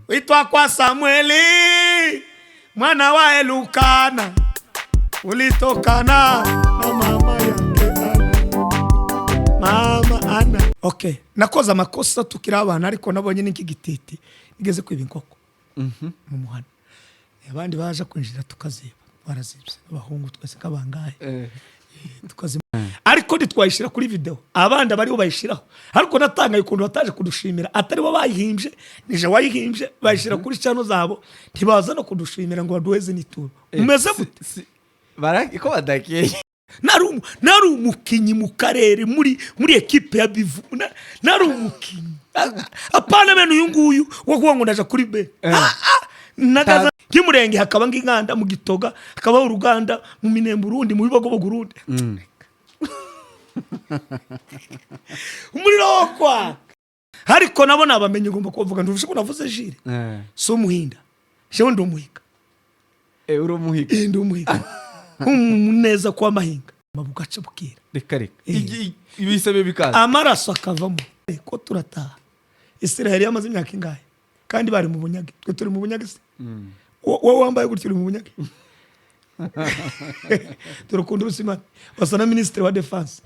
Uitwa kwa Samueli mwana wa Elukana, ulitokana na mama yake Ana. Okay, nakoza amakosa tukira abana ariko nabonye n'iki gititi igeze kwiba inkoko mu muhana. Abandi baje kwinjira tukaziba, barazibye abahungu twese kabangaye tukaziba. Ariko ditwayishira kuri video abandi bari bayishiraho, ariko natangaye ukuntu bataje kudushimira, atari bo bayihimbye nije wayihimbye bayishira kuri channel zabo, ntibaza no kudushimira ngo baduheze n'ituro. Umeze gute baraki ko badakiye? Nari umukinyi mu karere muri equipe ya Bivu, nari umukinyi apana bene uyu nguyu wo kuba ngo ndaje kuri be nagaza kimurenge hakaba nginganda mu Gitoga, hakaba uruganda mu Minembe Burundi, mu Bibogo Burundi. Umuriro kwa hariko nabona abamenye ngomba kuvuga nduvushe ko navuze jire so muhinda jewe ndo muhiga uro muhiga ndo muhiga umuneza kwa mahinga mabugaca bukira reka ibisabe bikaza amaraso akavamo ko turataha. Israel yamaze imyaka ingahe kandi bari mu bunyage, twe turi mu bunyage se wowe wambaye gutyo uri mu bunyage turukundo ubuzima basa na ministre wa defense.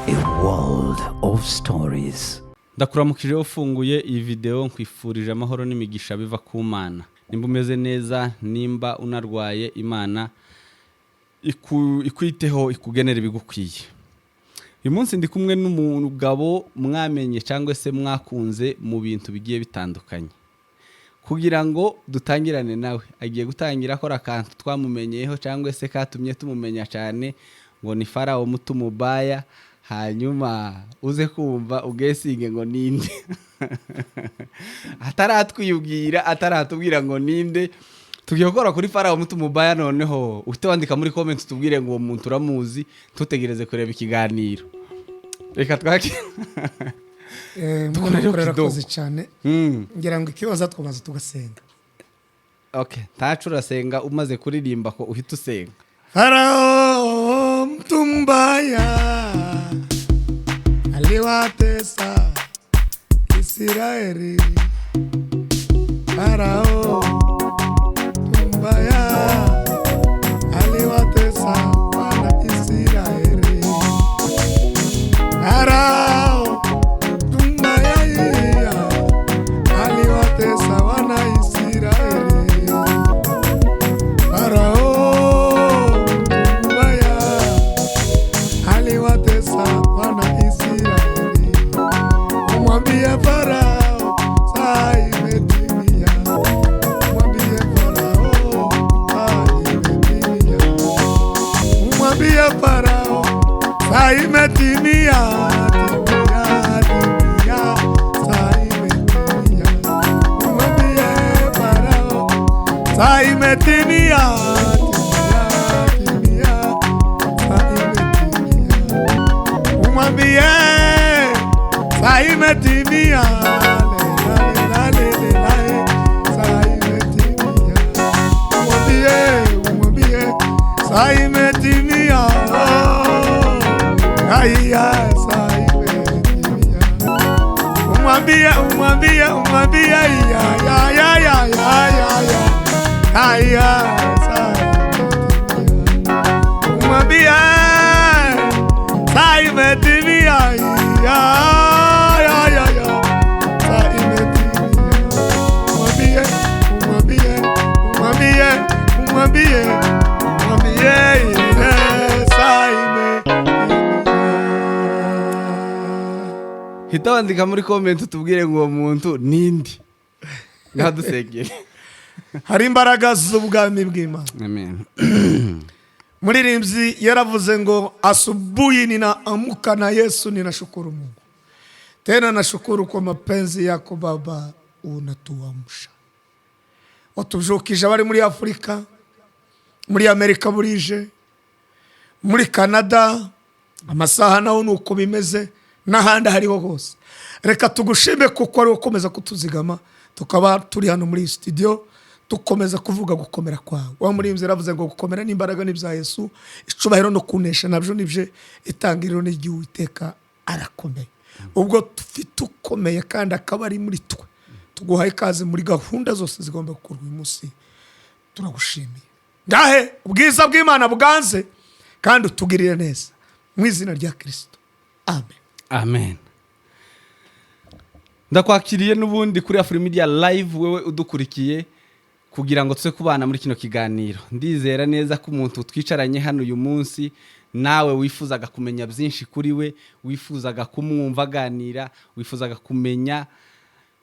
A world of stories. Ndakuramukije ufunguye iyi video, nkwifurije amahoro n'imigisha biva ku Mana. Nimba umeze neza, nimba unarwaye, Imana ikwiteho ikugenera ibigukwiye. Uyu munsi ndi kumwe n'umugabo mwamenye cyangwa se mwakunze mu bintu bigiye bitandukanye, kugira ngo dutangirane nawe. Agiye gutangira akora akantu twamumenyeyeho cyangwa se katumye tumumenya cyane, ngo ni Farao Mutumubaya. Hanyuma uze kumva ugesinge ngo ninde ataratwiyubwira, ataratubwira ngo ninde. Tugiye gukora kuri Farao Mutumubaya, noneho utandika muri comment tubwire ngo uwo muntu uramuzi, tutegereze kureba ikiganiro. Reka twake tukorera koze cyane ngira ngo ikibazo twabaza tugasenga. Okay, ntacu urasenga umaze kuririmba ko uhita usenga. Farao Mutumubaya aliwatesa Israeli. Farao Mutumubaya aliwatesa wana Israeli. Farao Mutumubaya aliwatesa wana Israeli. Farao Mutumubaya aliwatesa wana Israeli. Umwambie Farao saa imetimia. Umwambie Farao saa imetimia. Umwambie Farao saa imetimia. Saa imetimia. Umwambie Farao saa imetimia. Umwambie saa imetimia. Saa imetimia. Umwambie saa imetimia. Haya saa imetimia. Umwambie ya haya saa imetimia. Umwambie saa imetimia. Saa imetimia. Umwambie saa imetimia. Hita wandika muri comment tubwire ngo uwo muntu ninde. Ngadusegere. Hari imbaraga z'ubwami bw'Imana. Amen. Muririmbyi yaravuze ngo asubuhi ninaamka na Yesu ninashukuru Mungu. Tena nashukuru kwa mapenzi yako Baba unatuamsha. Watujukije bari muri Afrika, muri Amerika burije, muri Canada, amasaha naho nuko bimeze, n'ahandi hariho hose. Reka tugushime kuko ari ukomeza kutuzigama, tukaba turi hano muri studio dukomeza kuvuga gukomera kwawe. Wa murinzi yaravuze ngo gukomera n'imbaraga n'ibya Yesu, icubahiro no kunesha nabyo nibye itangiriro n'iry'Uwiteka arakomeye. Ubwo dufite ukomeye kandi akaba ari muri twe, tuguhaye ikaze muri gahunda zose zigomba gukorwa uyu munsi. Turagushimiye ngahe ubwiza bw'Imana bwanze kandi utugirire neza mu izina rya Kristo, amen. Amen. Ndakwakiriye n'ubundi kuri Afri Media Live, wewe udukurikiye, kugira ngo tuze kubana muri kino kiganiro. Ndizera neza ko umuntu twicaranye hano uyu munsi nawe wifuzaga kumenya byinshi kuri we, wifuzaga kumwumva aganira, wifuzaga kumenya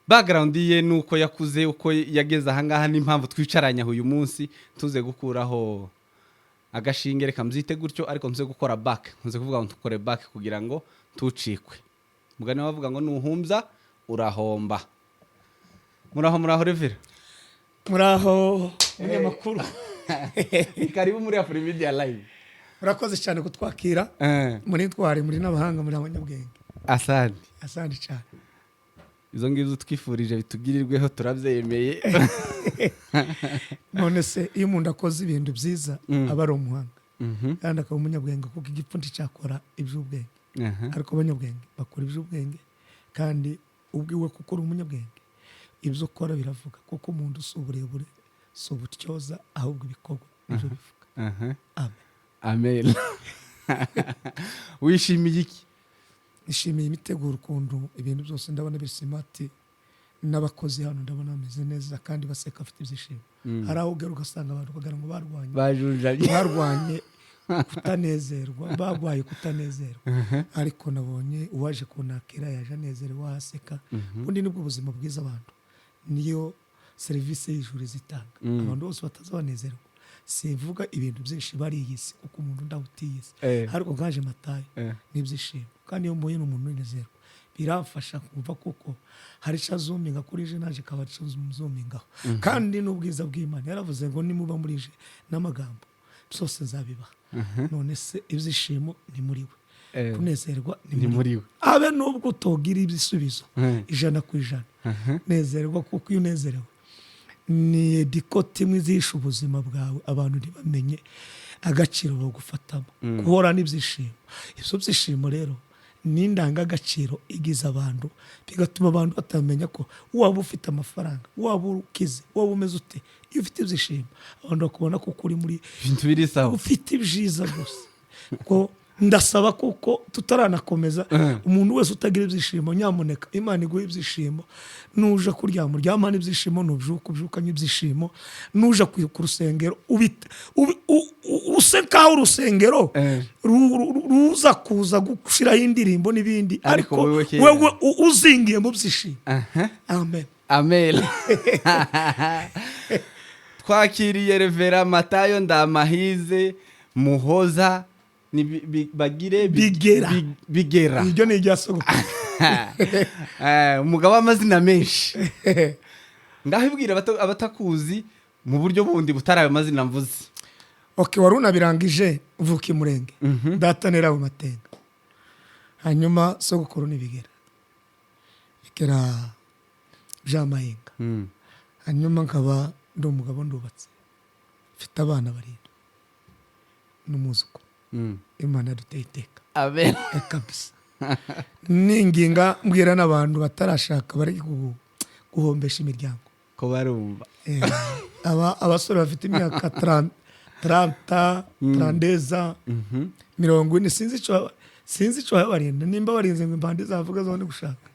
background ye nuko yakuze, uko yageze aha ngaha, n'impamvu twicaranye uyu munsi. Tuze gukuraho agashinge, reka mbyite gutyo, ariko ntuze gukora back, ntuze kuvuga ngo tukore back kugira ngo tucikwe. Mugani bavuga ngo nuhumbya urahomba. Muraho Revera. Muraho umunyamakuru. Karibu muri Afri Media Live. Murakoze cyane kutwakira. Muri twari muri n'abahanga muri abanyabwenge. Asante cyane. Izo ngizo twifurije bitugirirweho, turabyemeye. None se iyo umuntu akoze ibintu byiza aba ari umuhanga, kandi akaba umunyabwenge, kuko igipfundi cyakora iby'ubwenge. Ariko abanyabwenge bakora iby'ubwenge, kandi ubwiwe kuko uri umunyabwenge ibyo ukora biravuga, kuko umuntu si uburebure, si ubutyoza, ahubwo ibikorwa nibyo bivuga. Amen. Wishimiye iki? Nishimiye imiteguro, ukuntu ibintu byose ndabona biri simati, n'abakozi hano ndabona bameze neza kandi baseka, afite ibyishimo. Hari aho ugera ugasanga abantu bagira ngo barwanye kutanezerwa, bagwaye kutanezerwa. Ariko nabonye uwaje kunakira yaje anezerewe, waseka. Ubundi nibwo ubuzima bwiza abantu, niyo serivisi y'ijuru zitanga. Abantu bose batazabanezerwa, sivuga ibintu byinshi bariyise, kuko umuntu ndawutiyise. Ariko ngaje Matayo n'ibyishimo, kandi iyo mbuye n'umuntu unezerwa biramfasha kumva, kuko hari cazuminga kuri je naje kabacuzumingaho. Kandi n'ubwiza bw'Imana yaravuze ngo nimuba muri je n'amagambo byose nzabibaha. None se ibyishimo ni muri we, kunezerwa ni muri we. Abe nubwo utogira ibisubizo 100%, nezerwa, kuko iyo unezerewe ni dikoti imwe izisha ubuzima bwawe, abantu ntibamenye agaciro bagufatamo. Guhora n'ibyishimo, ibyo byishimo rero ni indangagaciro igize abantu, bigatuma abantu batamenya ko waba ufite amafaranga, waba ukize, waba umeze ute, iyo ufite ibyishimo abantu bakubona ko uri muri ibintu biri sawa, ufite ibyiza gusa. Kuko ndasaba kuko tutaranakomeza, umuntu wese utagira ibyishimo, nyamuneka Imana iguhe ibyishimo. Nuja kuryama uryamana ibyishimo, nubyukanye ibyishimo, nuja ku rusengero usekaho urusengero ruza kuza gushiraho indirimbo n'ibindi, ariko wewe uzingiye mu byishimo. Amen. Twakiriye Revera Matayo Ndamahize Muhoza bagire bigera. Iryo ni iryasoko. Umugabo w'amazina menshi. Ndahibwira abatakuzi mu buryo bundi butaraye amazina mvuze. Okay, waruna birangije uvuka Murenge. Data nera mu Matenga. Hanyuma sogokuru nibigera. Bigera Jamahinga. Hanyuma nkaba ndo umugabo ndubatse. Mfite abana barindwi n'umuzuko. Imana duteye iteka. Amen. Kabisa. Ninginga mbwira n'abantu batarashaka bari guhombesha imiryango ko barumva. Abasore bafite imyaka 30 30 40 sinzi cyo barinda, nimba barinze ngo impande zavuga zo gushaka.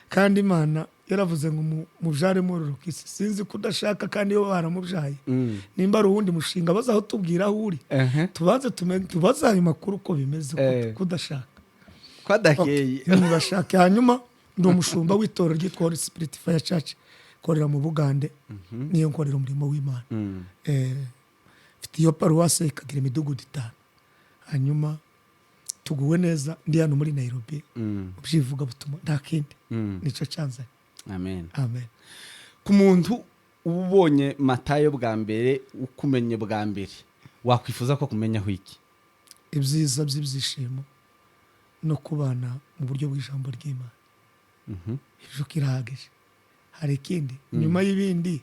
Kandi Imana yaravuze ngo mujare mururuka isi, sinzi kudashaka, kandi yo baramubyaye. Nimba ari uwundi mushinga bazaho tubwira aho uri, tubaze ayo makuru ko bimeze, kudashaka kwadakeye ntibashake. Hanyuma ndi umushumba w'itorero ryitwa Holy Spirit Fire Church, korera mu Bugande, niyo nkorera umurimo w'Imana. Mfite iyo paruwase ikagira imidugudu 5. Hanyuma tuguwe neza, ndi hano muri Nairobi, ubyivuga butuma nta kindi, nico cyanzanye. Amen. Ku muntu ubonye Matayo bwa mbere, ukumenye bwa mbere, wakwifuza ko kumenyaho iki? Ibyiza by'ibyishimo no kubana mu buryo bw'ijambo ry'Imana. Ibyo kirahagije. Hari ikindi nyuma y'ibindi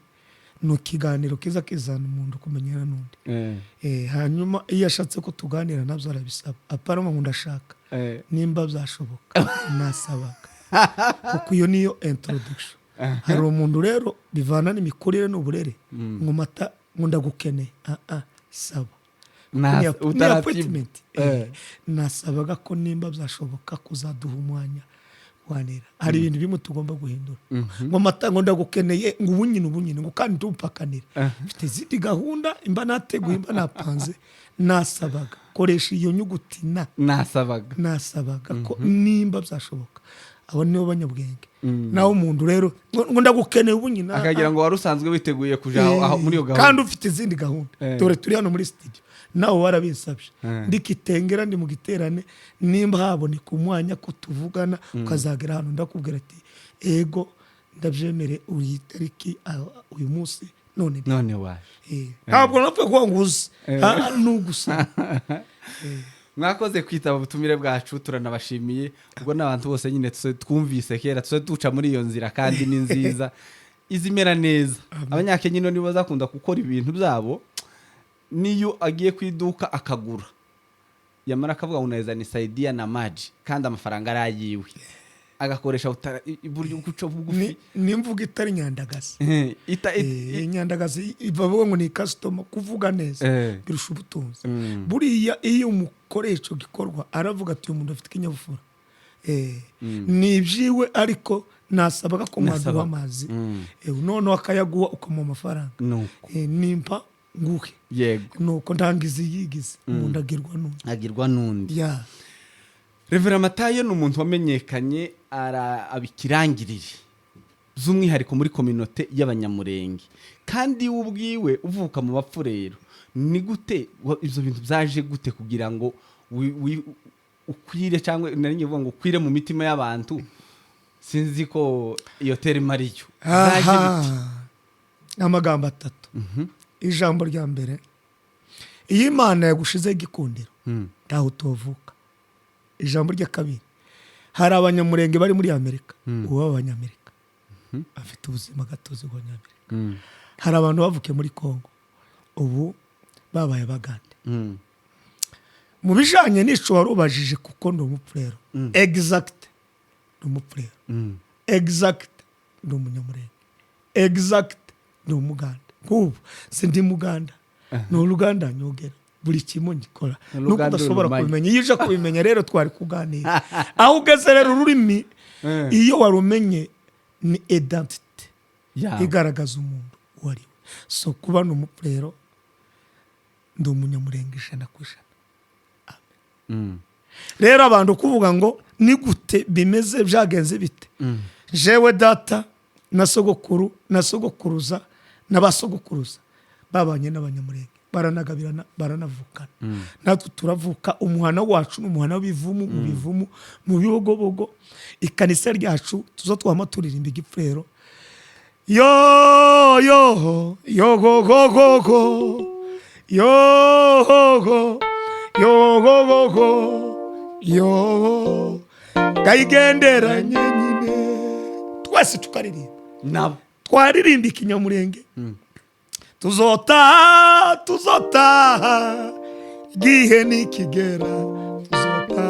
ni ikiganiro kiza kizana umuntu kumenyana n'undi hanyuma iyo ashatse ko tuganira nabyo arabisaba apana ngo ndashaka nimba byashoboka nasabaga kuko iyo niyo introduction hari umuntu rero bivana n'imikurire n'uburere ngo mata ngo ndagukeneye saba ni appointment nasabaga ko nimba byashoboka kuzaduha umwanya wanira hari ibintu bimwe tugomba guhindura ngo mata ngo ndagukeneye ngo ubunyine ngo kandi tupakanira mfite izindi gahunda imba nateguye imba napanze nasabaga koresha iyo nyuguti nasabaga ko nimba byashoboka abo nibo banyabwenge naho umuntu rero ngo ndagukeneye ubunyine akagira ngo wari usanzwe witeguye kuja aho muri iyo gahunda kandi ufite izindi gahunda dore turi hano muri studio nawe warabinsabye ndikitengera ndi mu giterane nimba haboneka umwanya ko tuvugana ukazagera hano ndakubwira ati ego ndabyemere uri tariki uyu munsi none waje ntabwo napfa kuba nguze nugusa mwakoze kwitaba ubutumire bwacu turanabashimiye ubwo n'abantu bose nyine twumvise kera duca muri iyo nzira kandi ni nziza izimera neza abanyakenya nibo bazakunda gukora ibintu byabo niyo agiye kwiduka akagura yamara akavuga ngo neza ni Saidia na Maji kandi amafaranga arayiwe agakoresha iburyo guca bugufi nimvuga itari nyandagazi nyandagazi ivuga ngo ni customer kuvuga neza birusha ubutunzi buriya iyo umukoresho gikorwa aravuga ati umuntu afite ikinyabufura ni ibyiwe ariko nasabaga ko mwaduha amazi none akayaguha ukamuha amafaranga nimpa nguke yego nuko ndangize yigize umuntu agirwa n'undi Reverend Matayo ni umuntu wamenyekanye abikirangirire z'umwihariko muri communauté y'abanyamurenge kandi ubwiwe uvuka mu bapfurero ni gute ibyo bintu byaje gute kugira ngo ukwire cyangwa nari vuga ngo ukwire mu mitima y'abantu sinzi ko iyo terima ariyo amagambo atatu ijambo rya mbere iyo Imana yagushizeho igikundiro ntaho utovuka. Ijambo rya kabiri hari abanyamurenge bari muri Amerika uba abanyamerika afite ubuzima gatozi bw'abanyamerika hari abantu bavukiye muri Kongo ubu babaye Bagande mu bijanye n'ico warubajije kuko ndo umupfurero exact ndo umupfurero exact ndo umunyamurenge exact ndo umuganda kubu sindi muganda no Luganda nyogera buri kimwe ngikora nuko ndashobora kubimenya iyo uje kubimenya rero twari kuganira aho ugeze rero ururimi iyo warumenye ni identity igaragaza umuntu wari so kuba no umupfurero ndo umunyamurenge 100%. Rero abantu kuvuga ngo ni gute bimeze byagenze bite jewe data na sogokuru na sogokuruza n'abasogokuruza babanye n'abanyamurenge baranagabirana baranavukana natwe turavuka umuhana wacu n'umuhana w'ibivumu mu bivumu mu bibogobogo ikanisa ryacu tuzo twama turirimba igipfero yo yo yo go go go go yo go yo go go go yo gayigendera nyine twese tukaririmba nabo twaririmba ikinyamurenge tuzota gihe nikigera tuzota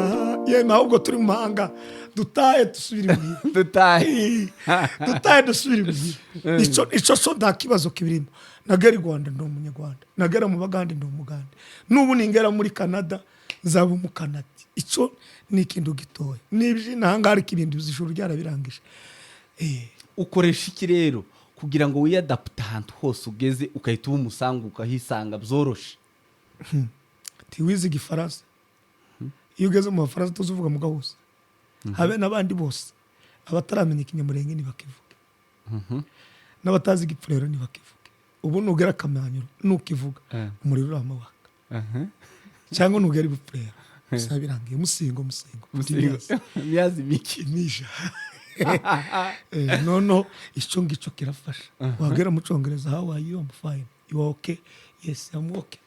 yema ahubwo turi mu mahanga dutahe dusubire dusubire ico so nta kibazo kibirimo nagera Rwanda ndo umunyarwanda nagera mu Bagande ndo umugande n'ubu ningera muri Canada zaba mu Canada ico ni ikintu gitoya nibyi nahangara ikibindi bizishuru ryarabirangije ukoresha iki rero kugira ngo wiyadapte ahantu hose ugeze ukahita umusangu ukahisanga byoroshe tiwize igifaransa iyo ugeze mu Faransa tuzuvuga mu gahose habe nabandi bose abataramenya ikinyamurenge ni bakivuga n'abatazi igipfurero ni bakivuga ubu nugera Kamanyuro nukivuga umuriro uramabaka cyangwa nugera ibipfurero sabirangiye musingo miyazi miki nisha no ico ngico kirafasha wagera mu Congereza how are you I'm fine you okay yes I'm okay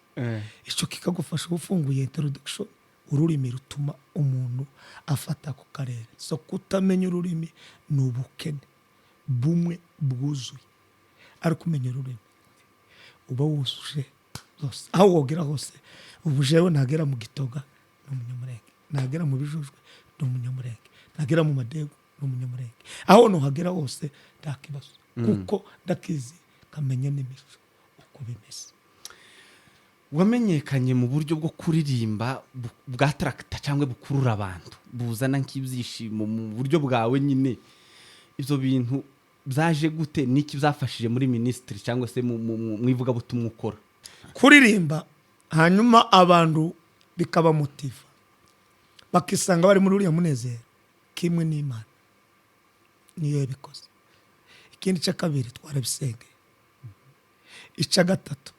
ico kikagufasha ufunguye introduction ururimi rutuma umuntu afata ku karere so kutamenya ururimi n'ubukene bumwe bwuzuye ari kumenya ururimi uba wuzuje zose aho wogera hose. Ubu jewe nagera mu Gitoga ni umunyamurenge, nagera mu Bijujwe ni umunyamurenge, nagera mu Madegu ni umunyamurenge. Aho nuhagera hose nta kibazo kuko ndakizi kamenya n'imico uko bimeze. Wamenyekanye mu buryo bwo kuririmba bwa tractor cyangwa bukurura abantu buzana nk'ibyishimo mu buryo bwawe nyine. Ibyo bintu byaje gute, niki byafashije muri ministry cyangwa se mu ivugabutumwa ukora? Kuririmba hanyuma abantu bikaba motiva bakisanga bari muri uriya munezero kimwe n'Imana niyo yabikoze. Ikindi cya kabiri twarabisenge. Icya gatatu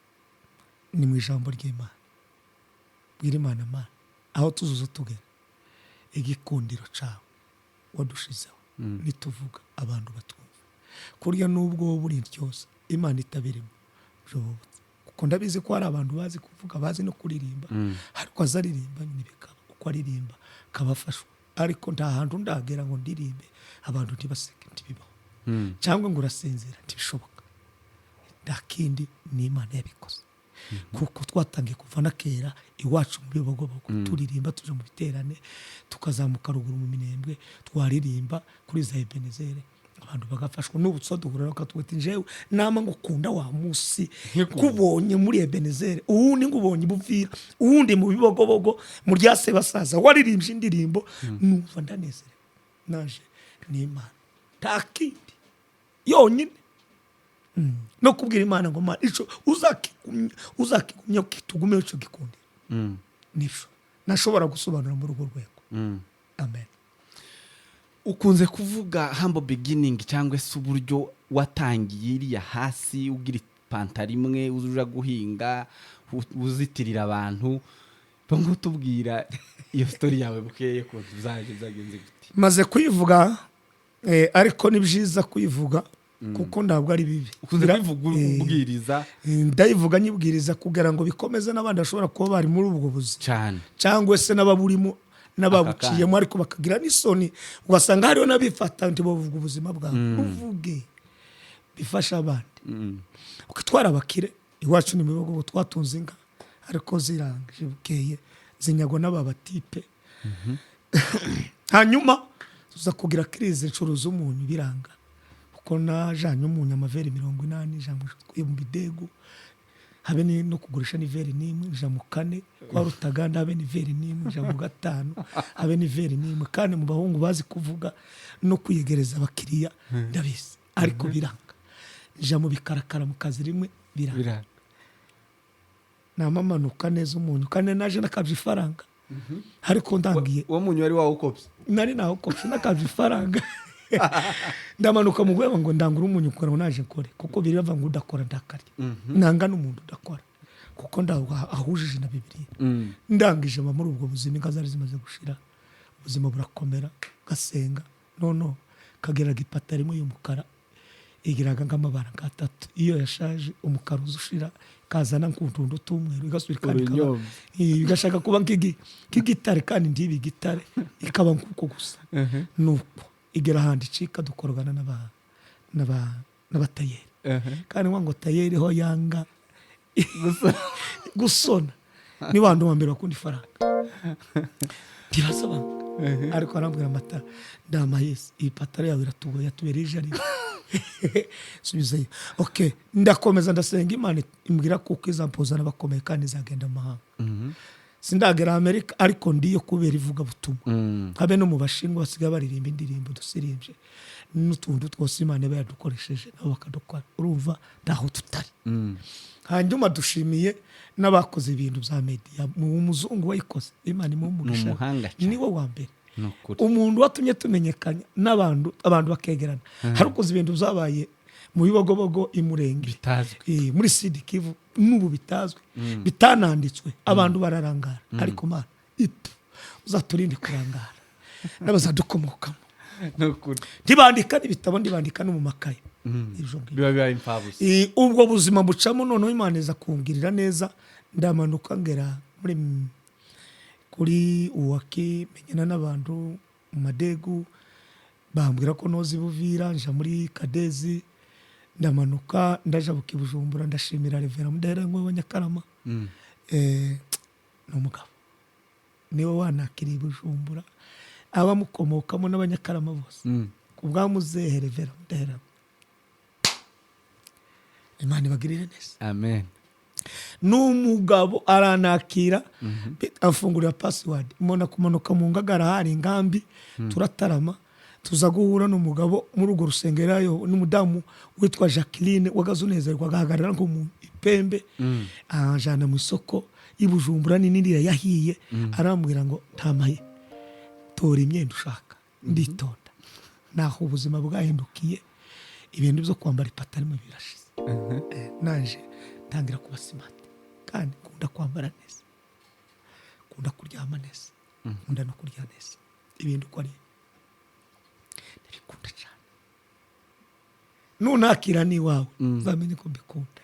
ni mu ijambo ry'Imana. Bwira Imana Mana aho tuzuzo tugera igikundiro cyawe wadushizeho nituvuga abantu batwumva. Kurya nubwo buri ryose Imana itabirimo jobotse kuko ndabizi ko hari abantu bazi kuvuga bazi no kuririmba ariko azaririmba nyine bikaba uko aririmba kabafashwa. Ariko nta hantu ndagera ngo ndirimbe abantu ntibaseke ntibibaho cyangwa ngo urasinzira ntibishoboka. Ndakindi ni Imana yabikoze kuko twatangiye kuva na kera iwacu muri Bogobogo turirimba tuje mu biterane tukazamuka ruguru mu Minembwe twaririmba kuri za Ebenezere abantu bagafashwa. N'ubu duhura bakatwita njewe nama ngo kunda wa musi kubonye muri Ebenezere uwundi ngubonye buvira uwundi mu Bibogobogo mu ryase basaza waririmbye indirimbo numva ndanezere naje ni Imana takindi yonyine. No kubwira Imana ngo Mana ico uzakigumya kitugume ico gikundira nico nashobora gusobanura muri urwo rwego. Amen. Ukunze kuvuga humble beginning cyangwa se uburyo watangiye iriya hasi ugira ipantaro imwe uzuja guhinga uzitirira abantu. Bongo tubwira iyo story yawe bukeye ko zagenze gute? Maze kuyivuga ariko ni byiza kuyivuga kuko ndabwo ari bibi. Ukunze kuvuga ubwiriza? Ndayivuga nyibwiriza kugira ngo bikomeze n'abandi bashobora kuba bari muri ubwo buzi cyane cyangwa se n'ababurimo n'ababuciyemo ariko bakagira n'isoni ugasanga hariho n'abifata nti bavuga ubuzima bwawe. Uvuge bifasha abandi. Ukitwara abakire iwacu ni mu bihugu twatunze inka ariko zirangije bukeye zinyagwa n'ababatipe. Hanyuma tuza kugira crise ncuruza umunyu biranga uko najanye umunyu amaveri 80 jamwe mu Bidego habe ni no kugurisha ni veri nimwe jamu 4 kwa Rutaganda habe ni veri nimwe jamu 5 habe ni veri nimwe kandi mu bahungu bazi kuvuga no kuyegereza abakiriya ndabizi ariko biranga jamu bikarakara mu kazi rimwe biranga namamanuka neza umunyu kandi naje nakavye ifaranga ariko ndangiye uwo munyu wari wawukopye nari naho kopye nakavye ifaranga ndamanuka mu gwego ngo ndangura umunyu ukora naje kore kuko biri bava ngo udakora ndakarya nanga n'umuntu udakora kuko ahujije na Bibiliya. Ndangije muri ubwo buzima inka zari zimaze gushira ubuzima burakomera gasenga no kageraga ipatari mu y'umukara igiraga ng'amabara gatatu iyo yashaje umukara uzushira kazana nkuntundu tumweru igasubira kandi igashaka kuba nk'igitare kandi ndibi gitare ikaba nkuko gusa nuko igera handi cika dukorogana n'abatayeri kandi ngo tayeri ho yanga gusona ni wandu wa mbere wakundi faranga tirasaba ariko arambwira amata ndamayesi ipatara yawe iratugo yatubereje ari subizayo. Okay, ndakomeza ndasenga Imana imbwira kuko izampozana bakomeye kandi zagenda amahanga. Sindagera Amerika ariko ndiyo kubera ivuga butumwa habe no mu Bashinwa basigaye baririmba indirimbo dusirimbye n'utuntu twose Imana yadukoresheje nabo bakadukora urumva ndaho tutari. Hanyuma dushimiye n'abakoze ibintu bya media mu muzungu wayikoze Imana imumugisha niwo wa mbere umuntu watumye tumenyekanya n'abantu bakegerana harukoze ibintu byabaye mu Bibogobogo imurenge bitazwe muri Sud Kivu n'ubu bitazwe bitananditswe abantu bararangara ariko Mana uzaturinde kurangara n'abazadukomokamo ntibandika n'ibitabo ndibandika no mu makaye biba impfabusa. Ubwo buzima bucamo noneho Imana iza kungirira neza ndamanuka ngera muri kuri uwake menyana n'abantu mu Madegu bambwira ko nozi buvira nja muri Kadezi ndamanuka ndajabuka i Bujumbura ndashimira Revera Mudaheranwa wa Nyakarama n'umugabo niwe wanakiriye i Bujumbura abamukomokamo n'abanyakarama bose ku bwamuzehe Revera Mudaheranwa. Imana ibagirire neza. Amen. N'umugabo aranakira afungurira password mbona kumanuka mu Ngagara hari ingambi turatarama tuza guhura n'umugabo muri urwo rusengerayo n'umudamu witwa Jacqueline wagazunezerwa agahagarara ngo mu ipembe ajana mu isoko i Bujumbura n'inindi yahiye arambwira ngo ntamaye tora imyenda ushaka nditonda naho ubuzima bwahindukiye ibintu byo kwambara ipatari mu birashize naje ntangira kuba smart kandi kunda kwambara neza kunda kuryama neza kunda no kurya neza ibintu ko ari ndabikunda cyane nunakira ni wawe uzamenye ko mbikunda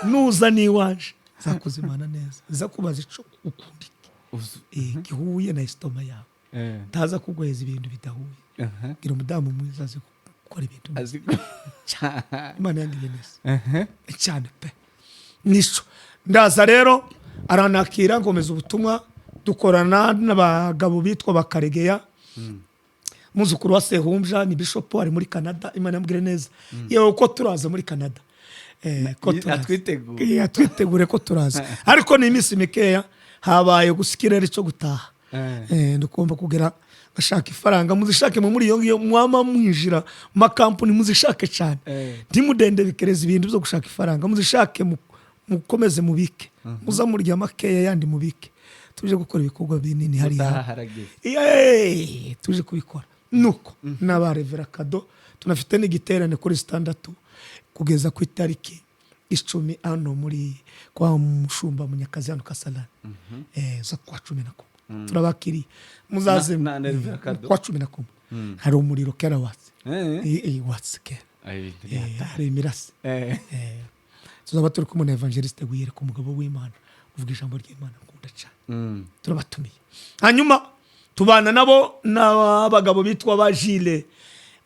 nuza ni waje zakuzimana neza zakubaza ico ukunda gihuye na estoma yawe taza kugweza ibintu bidahuye gira umudamu mwiza azi gukora ibintu Imana yangiye neza cyane pe nico ndaza rero aranakira ngomeza ubutumwa dukorana n'abagabo bitwa Bakaregeya muzukuru wa Sehumbya ni bishop ari muri Canada. Imana yambwire neza yewe uko turaza muri Canada ko twitegure ko turaza ariko ni iminsi mikeya habaye gusikirera cyo gutaha ndugomba kugera bashaka ifaranga muzishake muri iyo ngiyo mwama mwinjira makampuni muzishake cyane ndimudende bikereza ibintu byo gushaka ifaranga muzishake mukomeze mubike muza murya makeya yandi mubike tuje gukora ibikorwa binini hari tuje kubikora nuko n'aba Revera Kado tunafite n'igiterane kuri 6 kugeza ku itariki 10 ano muri kwa Mushumba Munyakazi hano Kasarani za kwa 11 turabakiri muzaze kwa 11 hari umuriro kera watse watse kera hari imirase tuzaba turi kumwe na evangeliste wiyere ku mugabo w'Imana uvuga ijambo ry'Imana nkunda cyane turabatumiye hanyuma tubana nabo n'abagabo bitwa ba Gilles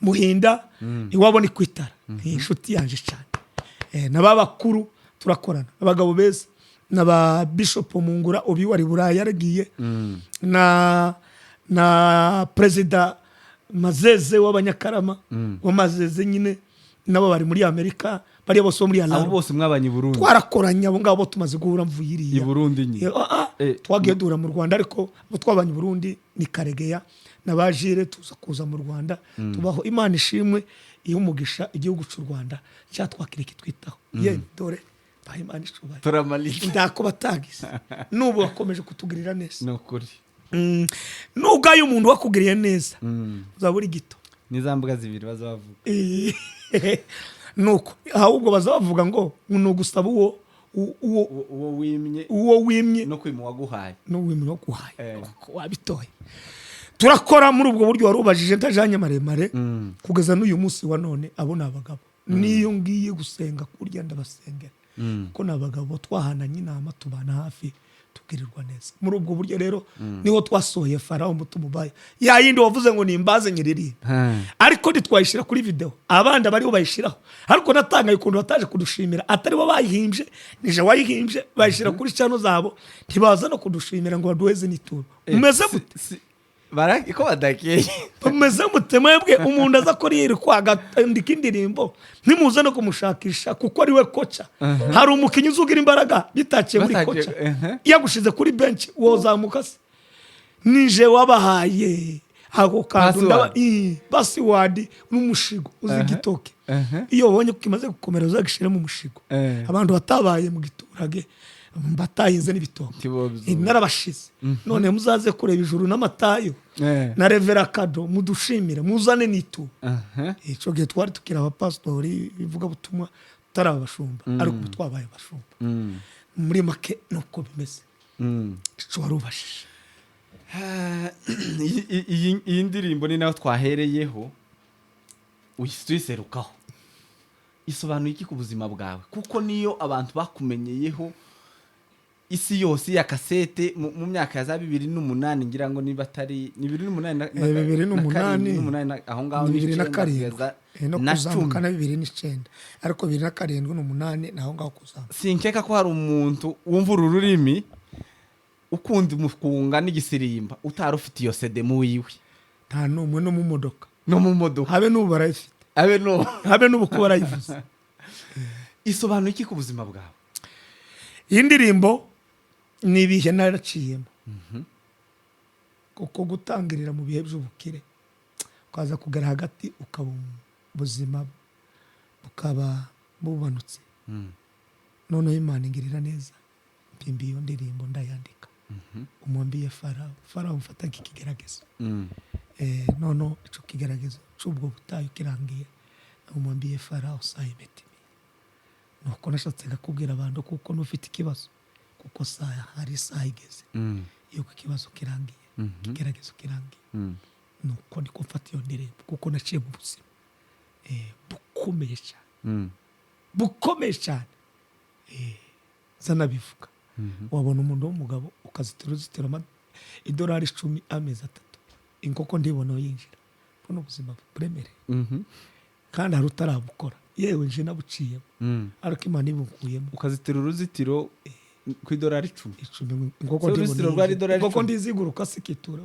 Muhinda iwabo ni kwitara inshuti yanje cyane n'ababakuru turakorana abagabo beza n'aba bishop Mungura obi wari Buraya yaragiye na president Mazeze w'abanyakarama wa Mazeze nyine nabo bari muri Amerika bari bose muri Alaro abo bose mwabanye Burundi twarakoranya abo ngabo tumaze guhura mvuyiriye i Burundi nyine twagiye dura mu Rwanda ariko abo twabanye Burundi ni Karegeya nabajire tuza kuza mu Rwanda tubaho Imana ishimwe iyo umugisha igihugu cy'u Rwanda cyatwakireke twitaho ye dore Imana ishubaye turamalika ndako batagize nubu bakomeje kutugirira neza nokuri nugaye umuntu wakugiriye neza uzaburi gito nizambuga zibiri bazavuga nuko ahubwo bazavuga ngo gusaba uwo wimye no kwimwa waguhaye wabitoye turakora muri ubwo buryo warubajije ndajanye maremare kugeza n'uyu munsi wa none abona abagabo niyo ngiye gusenga kurya ndabasengera ko nabagabo twahananye inama tubana hafi tugirirwa neza muri ubwo buryo rero niho twasohoye Farao mutumubaye yayindi wavuze ngo nimbaze nyiriri ariko ditwayishira kuri video abanda bari bayishiraho ariko natangaye ukuntu bataje kudushimira atari bo bayihimbye nije wayihimbye bayishira kuri channel zabo ntibaza no kudushimira ngo baduheze nituro umeze mute baraki ko badakeye umeze mute mwebwe umuntu aza kuri iri kwaga ndikindirimbo ntimuze no kumushakisha kuko ari we kocha hari umukinyi uzugira imbaraga bitakiye muri kocha yagushize kuri bench wozamuka se nije wabahaye ako kantu password n'umushigo uzigitoke iyo wonye kukimaze gukomera uzagishira mu mushigo abantu batabaye mu giturage mbatayize n'ibitoke narabashize none muzaze kureba ijuru n'amatayo na Revera Kado mudushimire muzane nitu ico gihe twari tukira aba pastori bivuga butumwa tarabashumba ariko twabaye abashumba muri make nuko bimeze ico warubashije iyi ndirimbo ni nayo twahereyeho uyisubiserukaho isobanuye iki ku buzima bwawe kuko niyo abantu bakumenyeyeho isi yose ya kasete mu myaka ya za 2008 ngira ngo niba atari 2008 2008 aho ngaho 2007 no kuzamuka na 2009 ariko 2007 n'umunani naho ngaho kuzamuka. Sinkeka ko hari umuntu wumva ururimi ukundi mukunga n'igisirimba utarufite iyo CD mu wiwe. Nta numwe no mu modoka. Habe n'ubu barayifite. Habe n'ubu ko barayivuze. Isobanura iki ku buzima bwawe? Indirimbo ni ibihe naraciyemo. Kuko gutangirira mu bihe by'ubukire kwaza kugera hagati ukaba ubuzima bukaba bubanutse. None Imana ingirira neza mpimbi iyo ndirimbo ndayandika. Umwambiye Farao mfata nk'ikigeragezo. None ico kigeragezo cy'ubwo butayo kirangiye umwambiye Farao sayibeti. Nuko nashatse gakubwira abantu kuko nufite ikibazo kuko hari saa igeze yuko ikibazo kirangiye kigeragezo kirangiye. Nuko niko mfata iyo ndirimbo kuko naciye mu buzima bukomeye cyane zanabivuga. Wabona umuntu w'umugabo ukazitira uruzitiro idolari 10 amezi 3 inkoko ndibona yinjira mbona ubuzima buremere kandi hari utarabukora yewe nje nabuciye ariko Imana ibukuyemo ukazitira uruzitiro ku idolari 10 inkoko ndiziguruka sikitura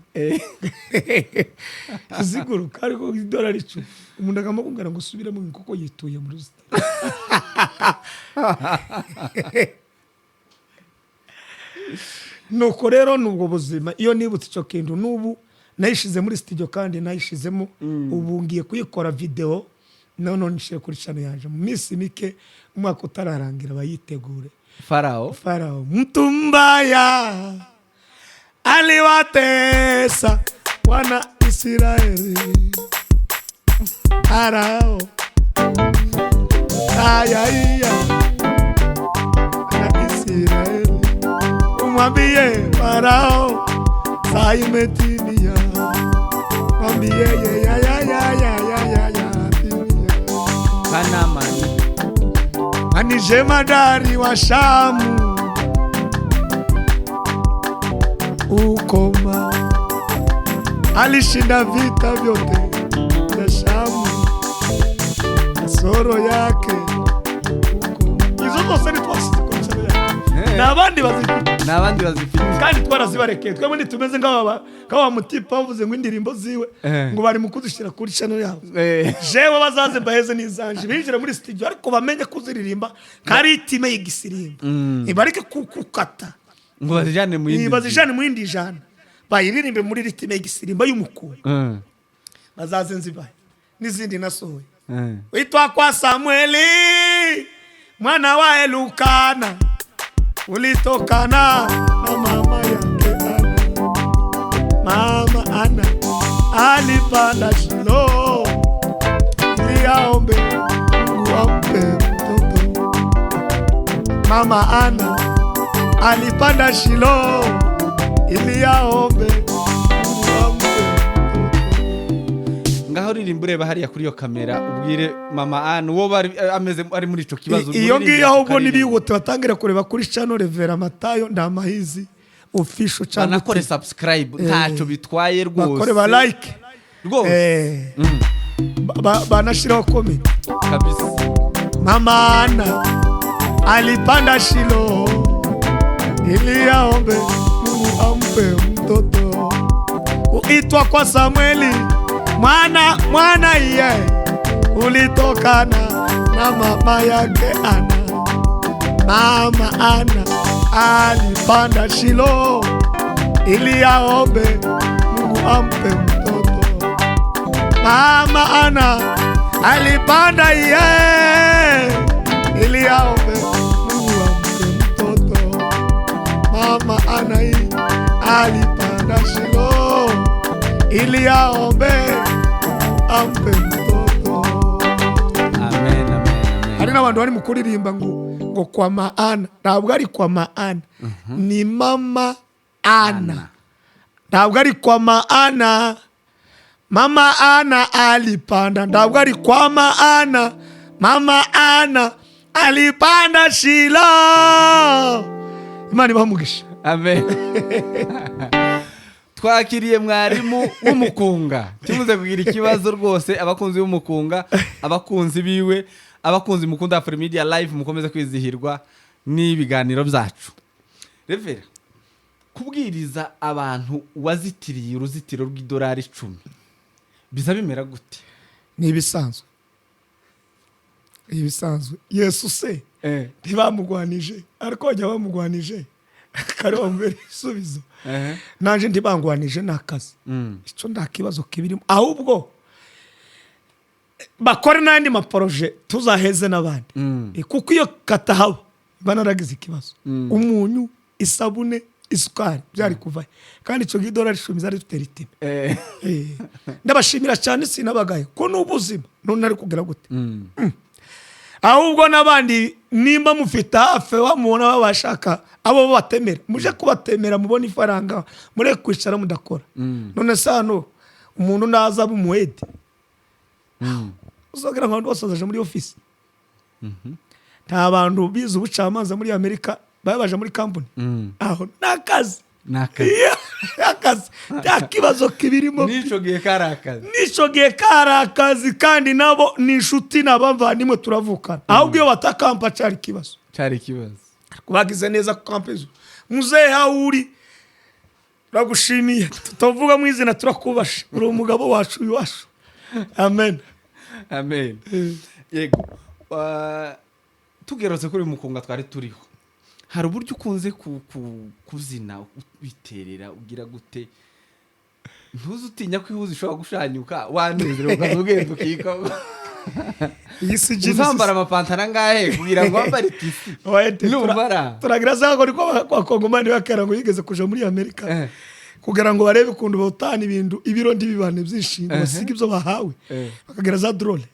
ziguruka ariko idolari 10 umuntu akamubwira ngo usubire mu inkoko yituye mu ruzitiro. Nuko rero nubwo buzima iyo nibutse ico kintu nubu nayishize muri studio kandi nayishizemo ubu ngiye kuyikora video none nishiye kuri channel yaje mu minsi mike umwaka utararangira bayitegure. Farao mtu mbaya aliwatesa wana Israeli. Farao aya wana Israeli umwambie Farao saimetimia mwambie ya Kanamani anije madari wa Shamu ukoma alishinda vita vyote vya Shamu kasoro yake ukoma. Izo zose ni twasikoresha n'abandi bazifite kandi twarazibarekeye twebwe nitumeze nk'aba mutipa bavuze ngo indirimbo ziwe ngo bari mu kuzishira kuri channel yabo. Jewe bazaze mbaheze n'izanje binjira muri studio ariko bamenye kuziririmba kari itime y'igisirimba ibareke kukata ngo bazijane mu yindi jana bayiririmbe muri ritime y'igisirimba y'umukuru. Bazaze nzibaye n'izindi nasohoye witwa kwa Samueli mwana wa Elukana ulitokana na mama yake Mama Ana alipanda Shilo ili aombe Mungu ampe mtoto. Mama Ana alipanda Shilo ili aombe Mungu ampe mtoto. Ngaho ririmbure bahariya kuri yo kamera ubwire Mama Ana uwo ameze ari muri ico kibazo. Iyo ngiyo ahubwo nibigote batangira kureba kuri channel Revera Matayo Ndamahizi official channel. Banakore subscribe ntaco bitwaye rwose. Bakore ba like rwose. Banashiraho comment kabisa. Mama Ana alipanda Shilo ili aombe Mungu ampe mtoto. Uitwa kwa Samueli mwana iye ulitokana na mama yake Ana. Mama Ana alipanda Shilo ili aombe Mungu ampe mtoto. Mama Ana alipanda iye ili aombe Mungu ampe mtoto. Mama Ana alipanda Shilo ili aombe ampe mtoto. Amen. Hari n'abantu bari mu kuririmba ngo kwa Maana, ntabwo ari kwa Maana, ni Mama Ana. Ntabwo ari kwa Maana. Mama Ana alipanda, ntabwo ari kwa Maana. Mama Ana alipanda Shilo Imana ibamugisha. Amen. Twakiriye mwarimu w'umukunga. Kimuze kugira ikibazo rwose abakunzi b'umukunga, abakunzi biwe, abakunzi mukunda Afri Media Live mukomeze kwizihirwa n'ibiganiro byacu. Revera, kubwiriza abantu wazitiriye uruzitiro rw'idolari 10 biza bimera gute? Ni ibisanzwe. Ibisanzwe. Yesu se ntibamugwanije ariko bajya bamugwanije kariho mbere isubizo. Nanje ntibangwanije n'akazi. Ico ndakibazo kibirimo ahubwo bakore n'andi maproje tuzaheze n'abandi. Kuko iyo katahaba banaragize ikibazo. Umunyu, isabune, isukari byari kuvayo kandi ico $10 zari tutera itime. Ndabashimira cyane sinabagaye ko n'ubuzima none ari kugira gute. Ahubwo n'abandi nimba mufite hafi wamubona babashaka abo batemera muje kubatemera mubona ifaranga mure kwicara mudakora. None sano umuntu naza bumuhede uzagira ngo basozaje muri office. Nta bantu bize ubucamanza muri Amerika babaje muri company. Aho nakazi nakazi takibazo kibirimo. Nico gihe karakazi kandi nabo ni inshuti n'abavandimwe turavukana. Ahubwo iyo batakampa cyari kibazo. Kubagize neza ku campus. Muzehe hauri ragushimiye tutavuga mu izina turakubasha. Uri umugabo wacu iwacu. Amen. Yego. Tugerose kuri mukunga twari turiho. Hari uburyo ukunze kuzina biterera ugira gute? Ntuzi utinya kwihuza ishobora gushanyuka wanezerewe ukazugenda ukika. Uzambara amapantara ngahe kugira ngo wambare tisi. Turagira zango niko kwa Kongomani bakera ngo yigeze kuja muri Amerika. Kugira ngo barebe kundu botana ibintu ibiro ndibibane byishinga basiga ibyo bahawe. Bakagira za drone.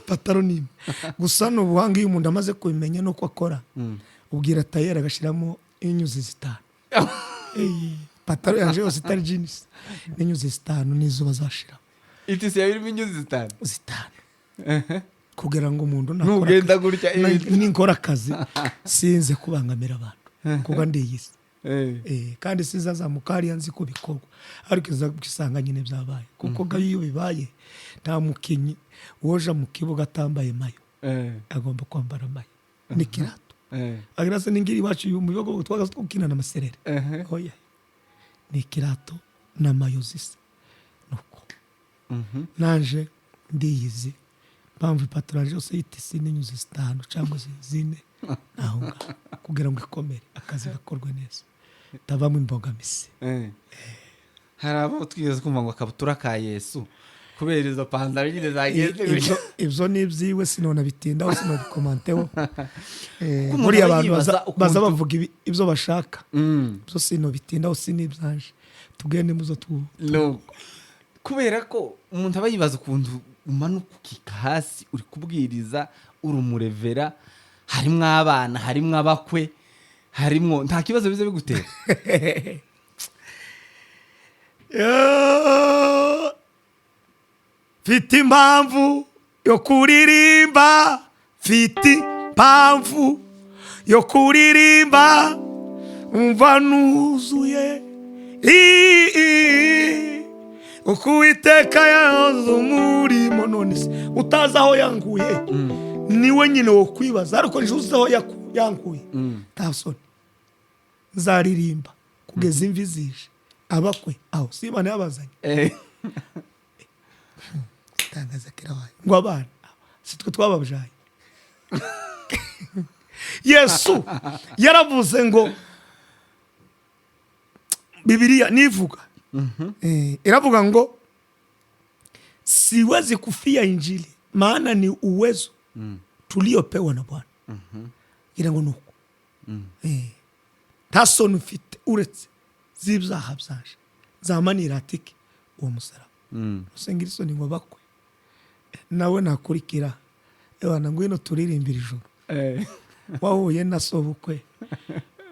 Pataronime. Gusa no buhanga iyo umuntu amaze kubimenya no kwakora. Ubwira tayera agashiramo inyuzi 5. Pataro yanje yose itari jeans. Inyuzi 5 nizo bazashira. Itisi yabirimo inyuzi 5. Kugira ngo umuntu nugenda gutya ninkora akazi sinze kubangamira abantu kuba ndiyise. Kandi sizazamukari yanzi ko bikorwa ariko izagusanga nyine byabaye kuko gayo bibaye nta mukinyi woja mu kibuga atambaye mayo agomba kwambara mayo n'ikirato. Agrasa ningiri wacu mu bigo twagaze tukina na maserere. Oya n'ikirato na mayo zisa nuko nanje ndiyizi mpamvu patronage yose yitisi n'inyuzi 5 cyangwa 4 naho kugira ngo ikomere akazi gakorwe neza tavamo imbogamizi. Hari abo twigeze kumva ngo akabutura ka Yesu kubera izo pandaro nyine zageze ibyo nibyiwe sinona bitindaho sinabikomanteho. Muri abantu baza bavuga ibyo bashaka byo sino bitindaho sinibyanje tugende muzo kubera ko umuntu aba yibaza ukuntu umanuka ukika hasi uri kubwiriza uri umurevera harimo abana harimo abakwe harimo nta kibazo bize bigutera. Fiti impamvu yo kuririmba fiti impamvu yo kuririmba umva nuzuye ukuiteka yahoze umurimo none se utazi aho yanguye niwe nyine wo kwibaza ariko njuze aho yanguye tasoni nzaririmba kugeza imvi zije abakwe aho simane yabazanye. Tangaza kirawaye ngo abana sitwe twababjaye. Yesu yaravuze ngo Biblia nivuga iravuga ngo siwezi kufia injili maana ni uwezo tuliopewa na Bwana. Gira ngo nuko tasoni ufite uretse zibyaha byaje zamanira atike uwo musaraba. Usengira isoni ngo bakwe nawe nakurikira ebana ngwino turirimbira ijoro. Wahuye na sobukwe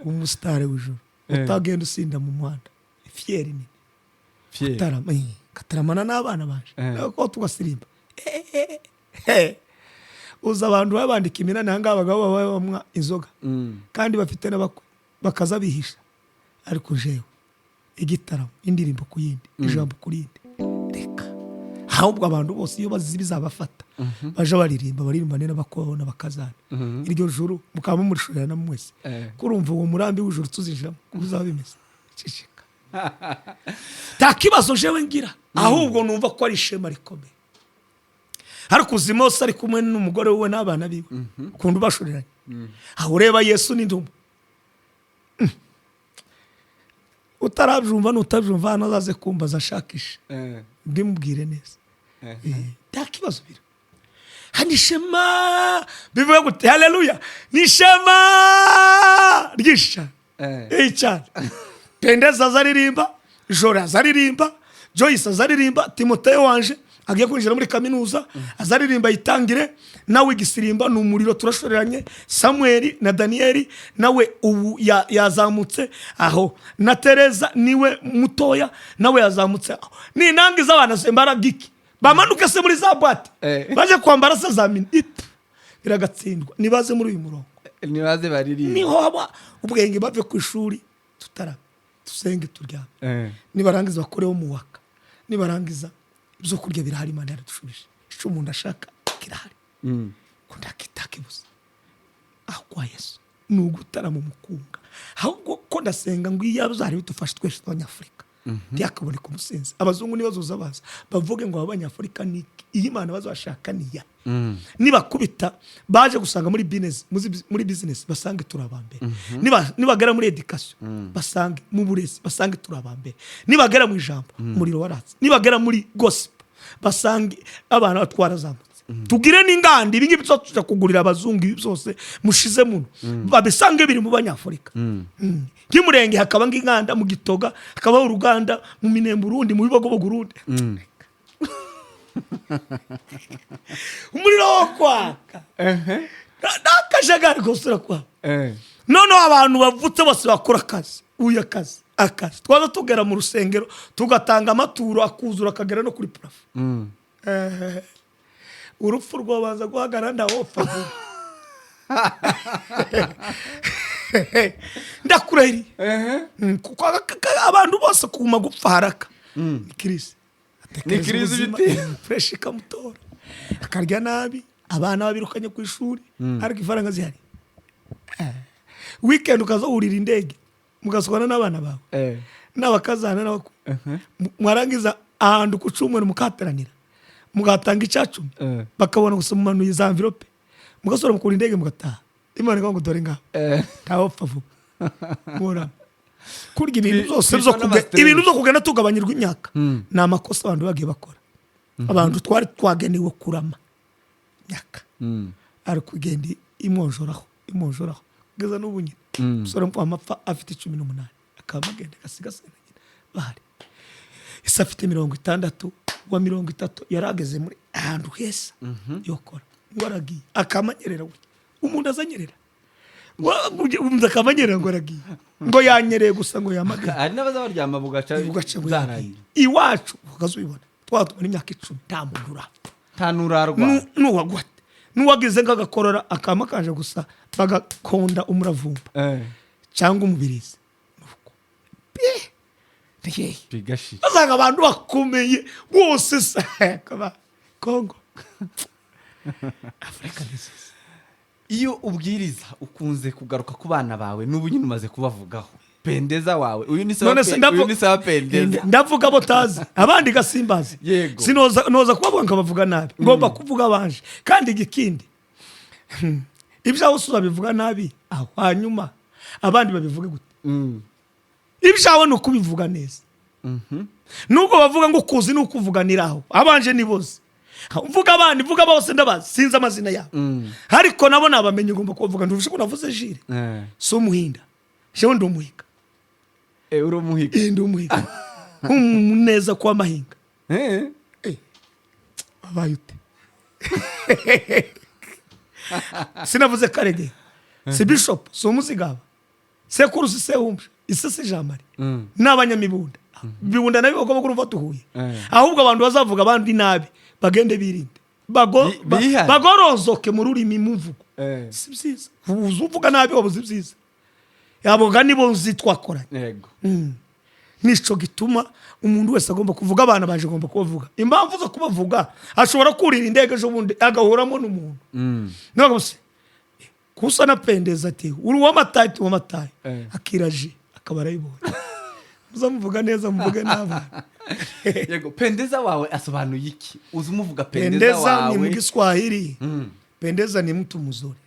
umusitari w'ijoro utagenda usinda mu muhanda fieri ni kataramana n'abana baje ko tugasirimba. Uza abantu babandika iminani hanga abagabo bamwa inzoga kandi bafite n'abakwe bakaza bihisha ariko jewe igitaramo indirimbo ku yindi ijambo ku rindi reka ahubwo abantu bose iyo bizabafata baje baririmba n'abakobwa n'abakazana iryo juru mukaba mumurishurana mwese kurumva uwo murambi w'ijuru tuzinjiramo kuzaba bimeze cicika ta kibazo jewe ngira ahubwo numva ko ari ishema rikomeye hari kuzima hose ari kumwe n'umugore we n'abana biwe ukunda ubashoreranye aho ureba Yesu n'indumu utarabyumva n'utabyumva hano azaze kumbaza ashakisha mbimubwire neza nta kibazo biri hanishema bivuga gute haleluya nishema ryisha cyane Pendeza azaririmba Jora azaririmba Joyce azaririmba Timotheo wanje agiye kwinjira muri kaminuza azaririmba yitangire nawe igisirimba n'umuriro turashoreranye Samuel na Daniel nawe ubu yazamutse aho na Teresa niwe mutoya nawe yazamutse aho ni nangiza abana sembara giki bamanuke se muri za boîte baje kwambara se za minute biragatsindwa nibaze muri uyu murongo nibaze baririmba niho haba ubwenge bave ku ishuri tutara tusenge turyame nibarangiza bakoreho mu waka nibarangiza byo kurya birahari Imana yaradushubije icyo umuntu ashaka kirahari kundakitake busa aho kwa Yesu nugutara mu mukunga ahubwo ko ndasenga ngo iyabuzari bitufashe twese tw'Abanyafrika byakaboneka umusenzi abazungu nibazoza baza bavuge ngo Abanyafrika ni iyi Imana bazashaka niya nibakubita baje gusanga muri business basange turabambere nibagera muri education basange mu burezi basange turabambere nibagera mu ijambo umuriro waratse nibagera muri gospel basange abana batwara zamutse tugire n'ingandi ibingi bitsotuja kugurira abazungu ibi byose mushize muno babisange biri mu Banyafrika kimurenge hakaba nginganda mu Gitoga hakaba uruganda mu Minembe Burundi mu Bibogo Burundi umuriro wo kwaka nakajagari gusura kwa none abantu bavutse bose bakora akazi akazi twaza tugera mu rusengero tugatanga amaturo akuzura akagera no kuri plafo urupfu rwabanza guhagara ndawofa ndakureri kuko abantu bose kuma gupfa haraka ni kirisi biti fresh kamutora akarya nabi abana babirukanye ku ishuri ariko ifaranga zihari weekend ukazahurira indege mugasukana n'abana bawe n'abakazana n'abako mwarangiza ahantu ku cumweru mukateranira mugatanga icacumi bakabona gusomanuye za envelope mugasora mukura indege mugataha Imana ngo dore ngaho tawo favu mura kurya ibintu byo kugenda tugabanyirwa imyaka ni amakosa abantu bagiye bakora abantu twari twagenewe kurama myaka ari kugenda imwonjoraho geza n'ubunyine sora mpa amapfa afite 18 akamagenda gasigasana bahari isa afite 60 wa 30 yarageze muri ahantu heza yokora ngwaragiye akamanyerera umuntu azanyerera umva akamanyerera ngwaragiye ngo yanyereye gusa ngo yamagana hari n'abaza baryama bugaca zaraye iwacu ukazubibona twatuma imyaka 10 nta muntu urarwa nuwagwate nuwagize ngagakorora akama kanje gusa bagakonda umuravumba cyangwa umubirizi nuko bigashi bazanga abantu bakomeye bose sakaba Kongo Afrika nziza iyo ubwiriza ukunze kugaruka ku bana bawe n'ubu nyine umaze kubavugaho Pendeza wawe uyu ni sawa Pendeza ndavuga botazi abandi gasimbazi sinoza kubavuga nkabavuga nabi ngomba kuvuga banje kandi igikindi ibyawo suza bivuga nabi aho hanyuma abandi babivuge gute ibyawo no kubivuga neza nuko bavuga ngo kuzi no kuvuganiraho abanje ni bose mvuga abandi mvuga bose ndabazi sinza amazina yabo ariko nabo nabamenye ngomba kuvuga nduvushe ko navuze jire so muhinda jewe ndumuhiga uri umuhiga ndumuhiga umuneza kwa mahinga abayute sinavuze karege si bishop so muzigaba sekuru si sehumje isese jamari n'abanyamibunda bibunda nabiko ko bakuru fatuhuye ahubwo abantu bazavuga abandi nabi bagende birinde bagorozoke mu rurimi muvugo si byiza uvuga nabi wabuze byiza yaboga nibo nzi twakoranye yego nico gituma umuntu wese agomba kuvuga abana baje agomba kubavuga impamvu zo kubavuga ashobora kurira indege ejo bundi agahuramo n'umuntu ntabwo se kusa na pendeza ati uri uw'amatayi akiraje akaba arayibonye muzamuvuga neza muvuge n'abana yego pendeza wawe asobanuye iki uzi umuvuga pendeza ni mu Giswahili pendeza ni mtu mzuri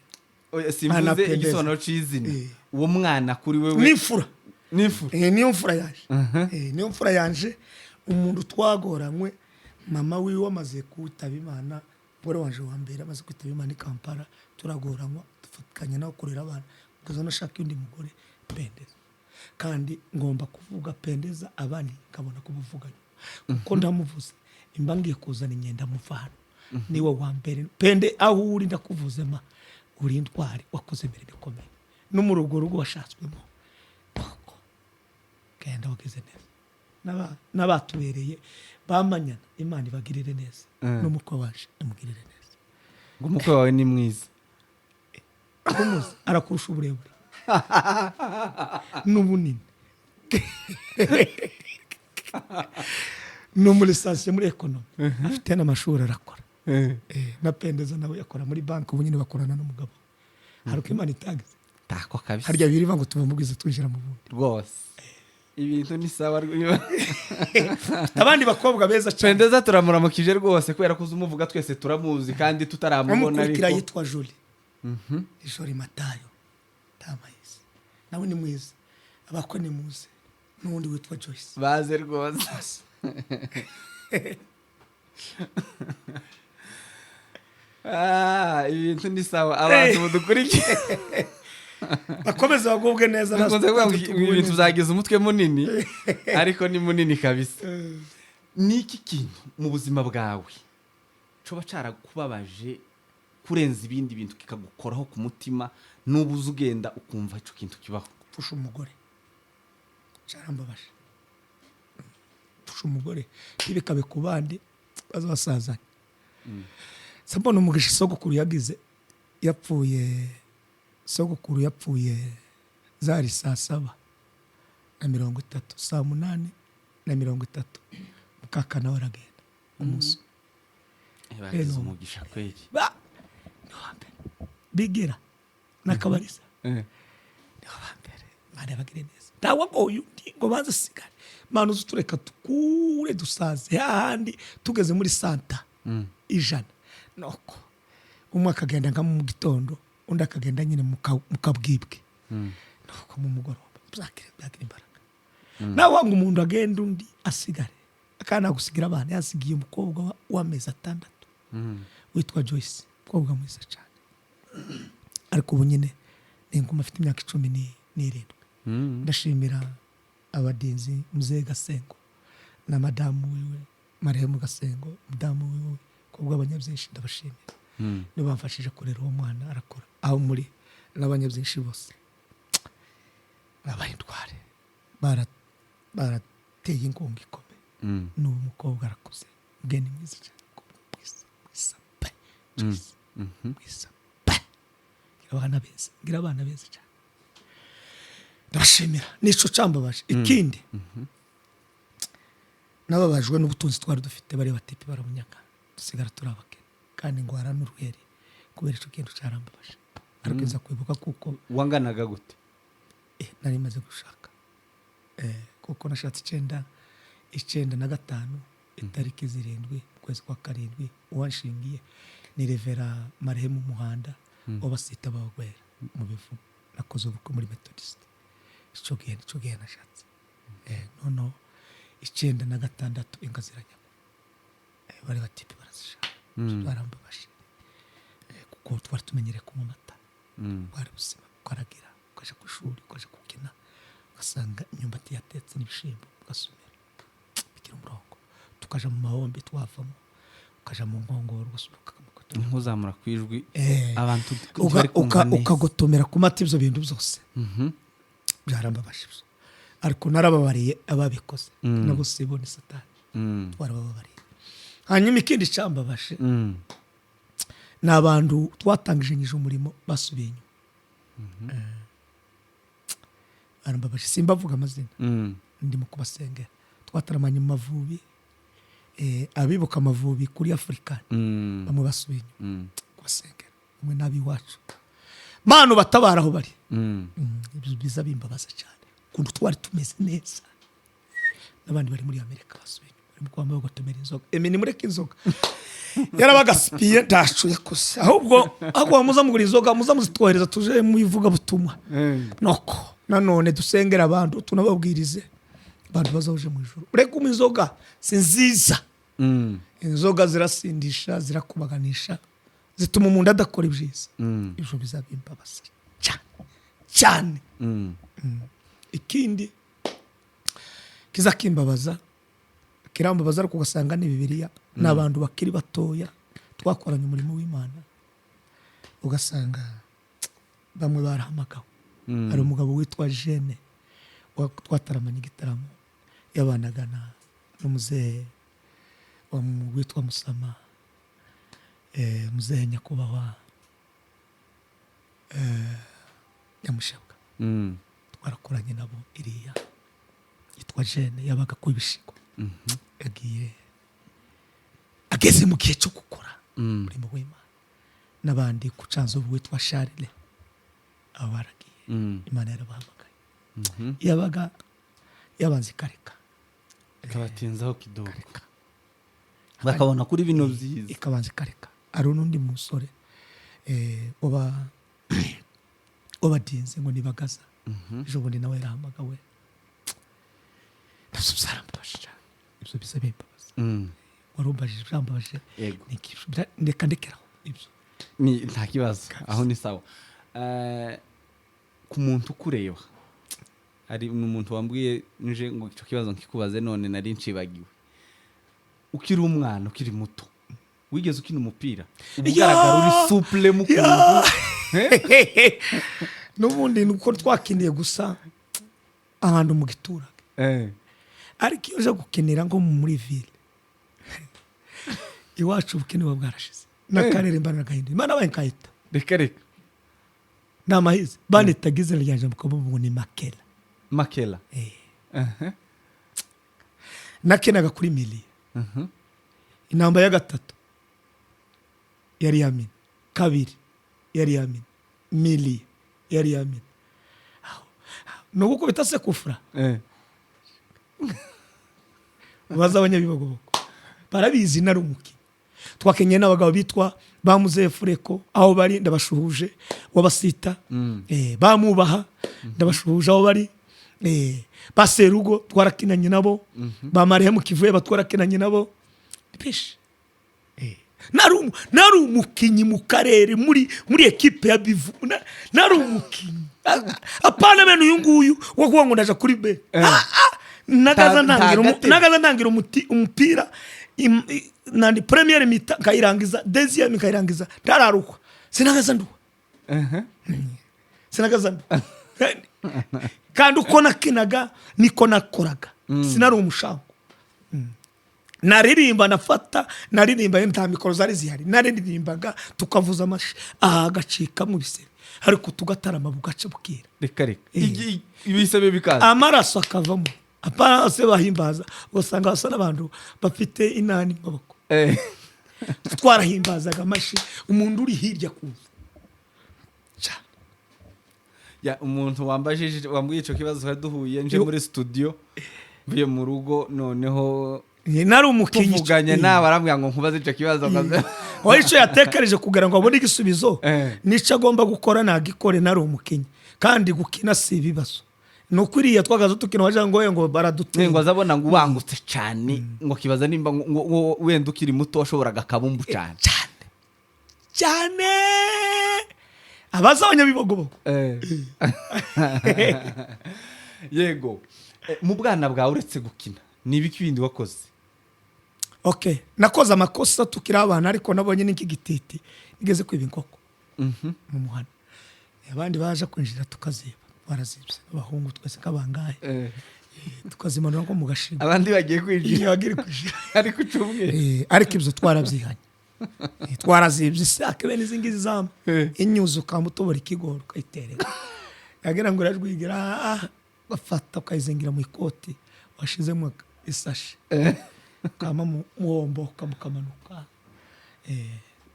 simvuze igisobanuro c'izina uwo mwana kuri wewe nifura niyo mfura yaje niyo mfura yanje umuntu twagoranywe mama wiwe amaze kwitaba Imana bore wanje wa mbere amaze kwitaba Imana i Kampala turagoranywa dufatanya nawe kurera abana kuza nashaka undi mugore pendeza kandi ngomba kuvuga pendeza abandi nkabona kubuvuganya kuko ndamuvuze imbangiye kuzana inyenda muvano niwe wa mbere pende aho uri ndakuvuze ma uri intwari wakoze mbere bikomeye no mu rugo washatswemo kenda wagize neza n'abatubereye bamanyana Imana ibagirire neza n'umukwe waje imugirire neza ngo umukwe wawe ni mwiza kumuzi arakurusha uburebure n'ubunini no muri sasiyo muri ekonomi afite n'amashuri arakora na pendeza nawe yakora muri banki ubu nyine bakorana n'umugabo hari uko Imana itagize tako kabisa harya biri ngo tubamubwize twinjira mu bundi rwose ibintu ni sawa abandi bakobwa beza cyane pendeza turamuramukije rwose kubera ko uzumuvuga twese turamuzi kandi tutaramubona ariko yitwa Julie Joli Matayo tamayise nawe ni mwiza abako ni muze n'undi witwa Joyce baze rwose ibintu ni sawa abantu mudukurikiye bakomeza bagubwe neza ibintu byagize umutwe munini ariko ni munini kabisa niki kintu mu buzima bwawe coba carakubabaje kurenza ibindi bintu kikagukoraho ku mutima n'ubuze ugenda ukumva ico kintu kibaho pfusha umugore carambabaje pfusha umugore ibikabe ku bandi bazabasazanye sabona umugisha sogokuru yagize yapfuye sogokuru yapfuye zari saa 7:30 saa 8:30 mukakana waragenda umunsi bagize umugisha kweli bigera nakabariza bari bagire neza dawa boyu ngo baza sigara manu zutureka tukure dusaze hahandi tugeze muri santa ijana noko umwe akagenda nka mu gitondo undi akagenda nyine mukabwibwe noko mu mugoroba byakire imbaraga nawe wangu umuntu agenda undi asigare akana gusigira abana yasigiye umukobwa w'amezi 6 witwa Joyce umukobwa mwiza cyane ariko ubu nyine ni ngoma afite imyaka 17 ndashimira abadinzi Mzee Gasengo na madamu wiwe Marehemu Gasengo madamu wiwe kubwa abanyabyinshi ndabashimira nibo bamfashije kurera uwo mwana arakora aho muri n'abanyabyinshi bose abahindware barateye inkunga ikomeye n'uwo mukobwa arakuze mgeni mwiza cyane mwiza gira abana beza cyane ndashimira nico cambabaje ikindi nababajwe n'ubutunzi twari dufite bari batipi baramunyaka dusigara turabake kandi ngwara n'uruheri kubera ico kintu carambabaje ariko nza kwibuka kuko wanganaga gute nari maze gushaka kuko nashatse 9/5 itariki 7 kwezi kwa 7 uwanshingiye ni Revera Marehemu Muhanda obasita bagwera mu bivu nakoze ubukwe muri Methodist ico gihe nashatse no 9/6 ingaziranya bari batipi barazishaka barambabaje kuko twari tumenyere ku mata bari busima kwaragira ukaje ku ishuri ukaje kukina ugasanga imyumbati yatetse n'ibishimbo ugasumira bigira umurongo tukaja mu mahombe twavamo ukaja mu nkongoro ugasumuka nkuzamura kwijwi abantu ukagotomera ku mata ibyo bintu byose byarambabaje ariko narababariye ababikoze nabo sibone satani twarababariye hanyuma ikindi cyambabaje n'abantu twatangije umurimo basubiye inyuma barambabaje simbavuga amazina ndimo kubasengera twataramanye mu Mavubi abibuka Amavubi kuri Afrika bamwe basubiye kubasengera umwe nabi wacu manu batabara aho bari biza bimbabaza cyane kundu twari tumeze neza n'abandi bari muri Amerika basubiye barimo kwambaye gutomera inzoga ni mureke inzoga yarabagasipiye ndacu yakose ahubwo muza mugura inzoga muza muzitwohereza tuje mu ivuga butumwa noko nanone dusengera abantu tunababwirize abantu bazauje mu ijuru ureke inzoga si nziza inzoga zirasindisha zirakubaganisha zituma umuntu adakora ibyiza ibyo bizabimbabaza cyane ikindi kizakimbabaza kirambabaza ariko ugasanga ni Bibiliya n'abantu bakiri batoya twakoranye umurimo w'Imana ugasanga bamwe barahamagawe hari umugabo witwa Jene twataramanye igitaramo yabanagana n'umuzehe witwa Musama muzehe nyakubahwa Nyamushabwa twarakoranye nabo iriya yitwa Jene yabaga ku ibishiko yagiye ageze mu gihe cyo gukora umurimo w'Imana n'abandi ku Canzovu witwa Charles abaragiye Imana yarabahamagaye yabaga yabanze kareka ikabatinzaho kidogo bakabona kuri bino byiza ikabanze kareka ari n'undi musore obadinze ngo nibagaza ejo bundi nawe yarahamagawe ndasubsarambasha ibyo bisa bimbabaza warumbajije byambabaje ndekeraho ibyo ni nta kibazo aho ni sawa ku muntu kureba hari umuntu wambwiye nje ngo icyo kibazo nkikubaze none nari ncibagiwe ukiri umwana ukiri muto wigeze ukina umupira ugaragara uri souple mu kuntu n'ubundi nuko twakiniye gusa ahantu mu giturage ariko iyo uje gukenera ngo muri ville iwacu ubukene bwarashize n'akarere mbana gahinda Imana bayinkayita reka n'amahize banetagize ryanje mukavuga ni Makela nakenaga kuri mili inamba ya gatatu yari Yamin kabiri yari Yamin mili yari Yamin no gukubita se kufra baza abanyabibogo barabizi nari umuki twakenye n'abagabo bitwa bamuze Fureko aho bari ndabashuhuje wabasita bamubaha ndabashuhuje aho bari baserugo twarakinanye nabo bamarehe mu Kivuye batwarakinanye nabo peshe nari umukinyi mu karere muri equipe ya Bivu nari umukinyi apana bene uyu nguyu wo kuba ngo ndaje kuri be nagaza ntangira umupira nandi premiere mita kayirangiza deuxième kayirangiza ndararuka sinagaza kandi uko nakinaga niko nakoraga sinari umushango naririmba nafata naririmba nta mikoro zari zihari naririmbaga tukavuza amashi agacika mu bisebe ariko tugatarama bugaca bukira reka ibisebe bikaza amaraso akavamo apana se bahimbaza usanga basa n'abantu bafite inani maboko twarahimbazaga amashi umuntu uri hirya kuza ya umuntu wambajije wambwiye ico kibazo duhuye nje muri studio mvuye mu rugo noneho nari umukinyi tuvuganye n'abarambwira ngo nkubaze ico kibazo kaze oya ico yatekereje kugira ngo abone igisubizo nico agomba gukora nagikore nari umukinyi kandi gukina si ibibazo nukuriya twagazo tukina waje ngo baradutenga ngo azabona ngo ubangutse cyane ngo kibaza nimba ngo wenda ukiri muto washoboraga kabumbu cyane abazanya bibogobo yego mu bwana bwawe uretse gukina nibiki bindi wakoze nakoze amakosa tukira abana ariko nabonye n'iki gititi igeze kwiba inkoko mu muhanda abandi baje kwinjira tukaziba barazibye abahungu twese kabangaye tukazimanura ngo mu gashinga abandi bagiye kwinjira bagire kwinjira ariko ucumwe ariko ibyo twarabyihanye twarazibye sake bene izingizi zamba inyuzo kamutobora ikigoro kayiterera yagira ngo rajwigira ugafata ukayizingira mu ikoti washizemo isashi kama muwomboka mukamanuka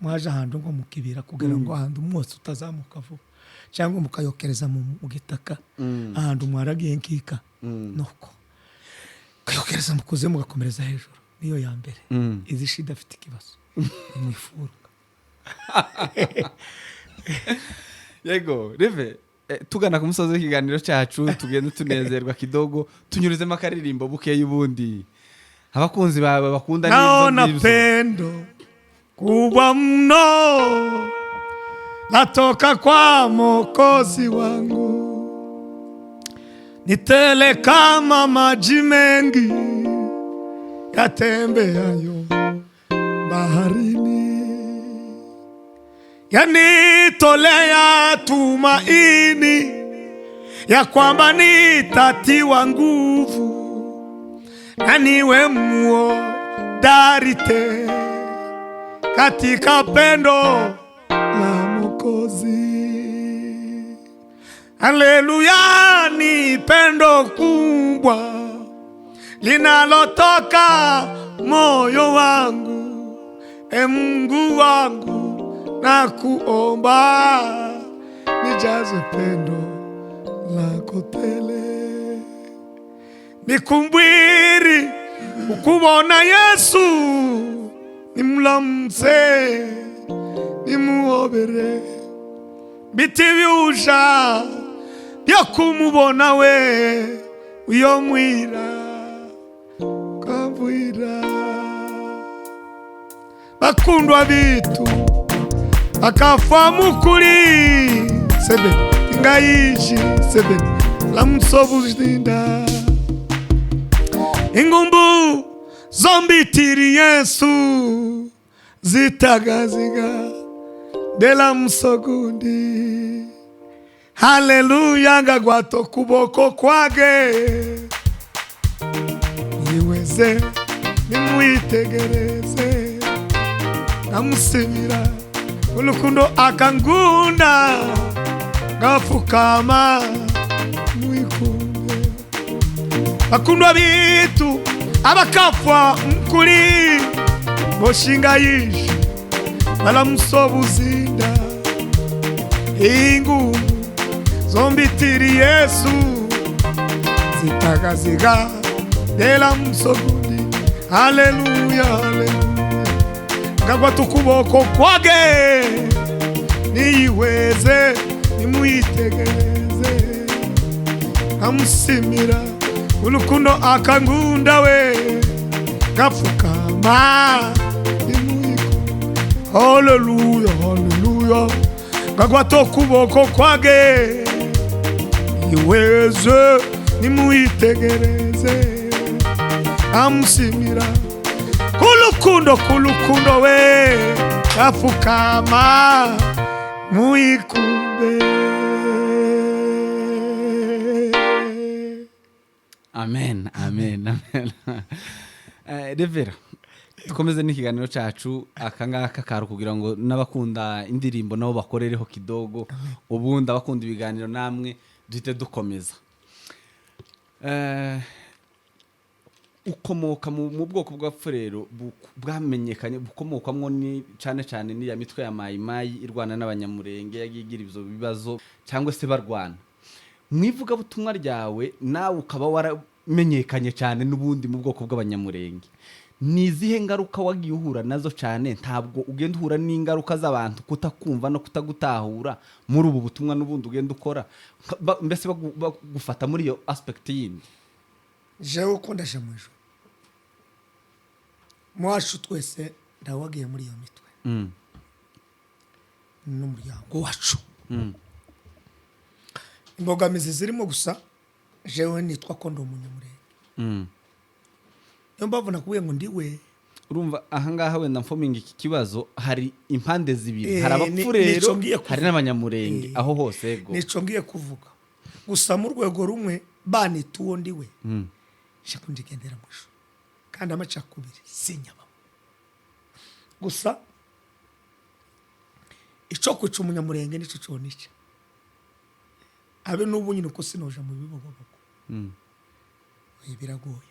mwaje ahantu nko mu kibira kugira ngo ahantu umwotsi utazamuka vuba cyangwa mukayokereza mu gitaka ahantu mwaragiye nkika nuko kayokereza mukuze mugakomereza hejuru niyo ya mbere izi shida afite ikibazo mwifurwa yego reve tugana ku musozi w'ikiganiro cyacu tugenda tunezerwa kidogo tunyuruzemo akaririmbo bukeye ubundi abakunzi bawe bakunda naona pendo kubwa mno natoka kwa Mwokozi wangu, ni tele kama maji mengi yatembeayo baharini, yanitolea tumaini ya kwamba nitatiwa nguvu na niwe muodari katika pendo la Mwokozi. Haleluya, ni pendo kubwa linalotoka moyo wangu. Mungu wangu, na kuomba nijaze pendo lako tele, nikumbwiri ukubona Yesu, nimlamse nimuobere biti byusha byo kumubona we uyo mwira kavwira. Bakundwa bitu akafamu kuri sebe ngayishi sebe lamusobuzlinda ingumbu zombitiri Yesu zitagaziga dela musogundi. Haleluya, ngagwato kuboko kwage niweze nimwitegereze, namusimira ulukundo akangunda ngafukama mwikunde. Bakundwa bitu abakapfa mkuri boshinga yishi balamusobuzinda ingumu zombitiri Yesu zitagaziga dela musogundi. Haleluya, haleluya, ngagwa tukuboko kwage niyiweze nimwitegereze, amusimira ulukundo akangunda we gapfukama nimwiku. Haleluya, haleluya, ngagwa tukuboko kwage niyiweze nimwitegereze, amusimira kulukundo we gapfukama muikumbe. Amen, amen, amen. Revera, dukomeze n'ikiganiro cyacu akangaka karu kugira ngo n'abakunda indirimbo nabo bakorereho kidogo, ubundi abakunda ibiganiro namwe duhite dukomeza. Ukomoka mu bwoko bw'abafurero bwamenyekanye, bukomokamwo ni cyane ni ya mitwe ya mayimayi irwana n'abanyamurenge yagigira ibyo bibazo cyangwa se barwana. Mwivuga butumwa ryawe nawe ukaba waramenyekanye cyane n'ubundi mu bwoko bw'abanyamurenge, ni izihe ngaruka wagiye uhura nazo cyane? Ntabwo ugenda uhura n'ingaruka z'abantu kutakumva no kutagutahura muri ubu butumwa n'ubundi ugenda ukora, mbese bagufata muri iyo aspect yindi? Jewe uko ndaje mu ijuru mwacu twese ndawagiye muri iyo mitwe n'umuryango wacu. Imbogamizi zirimo gusa jewe nitwa ko ndi umunyamurenge, niyo mpamvu nakubwiye ngo ndiwe. Urumva ahangaha wenda mfominga iki kibazo, hari impande zibiri, hari abapfurero hari n'abanyamurenge aho hose. Yego, nico ngiye kuvuga gusa mu rwego rumwe banita uwo ndiwe shako ndigendera mu ijuru kandi amacakubiri sinyabamo. Gusa ico kwica umunyamurenge nico conica abe n'ubu nyine uko sinoja mu bibogobogo biragoye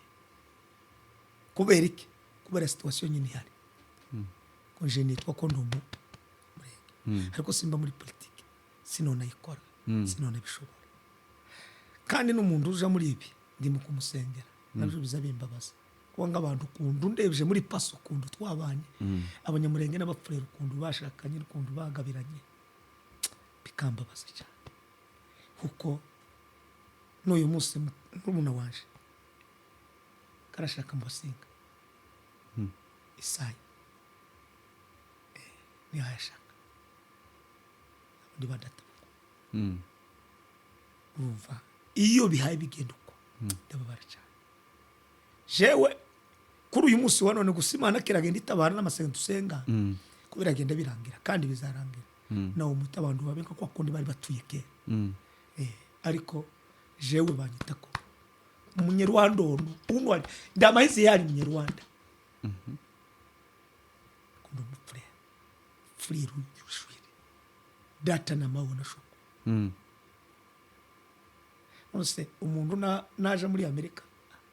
kubera iki kubera situation nyine ihari ko je nitwa ko ndumu ariko simba muri politiki sinona ikora sinona bishobora kandi n'umuntu uja muri ibi ndimo kumusengera nabyo bizabimbabaza kuba nk'abantu kundu ndebje muri paso kundu twabanye abanyamurenge n'abapfurero kundu bashakanye kundu bagabiranye bikambabaza cyane kuko n'uyu munsi n'umuna wanje karashaka mbasinga Isayi ni ayashaka ndi badata urumva iyo bihaye bigenda uko ndababara cyane jewe kuri uyu munsi wa none gusimana kiragenda itabara n'amasenga dusenga kubera agenda birangira kandi bizarangira nawo muti abantu babenga kwa kundi bari batuye kera ariko jewe banyita ko umunyarwanda uno ndamahizi yari umunyarwanda kundo mupfure furiru yushwire data na mabona shoko nose umuntu naje muri Amerika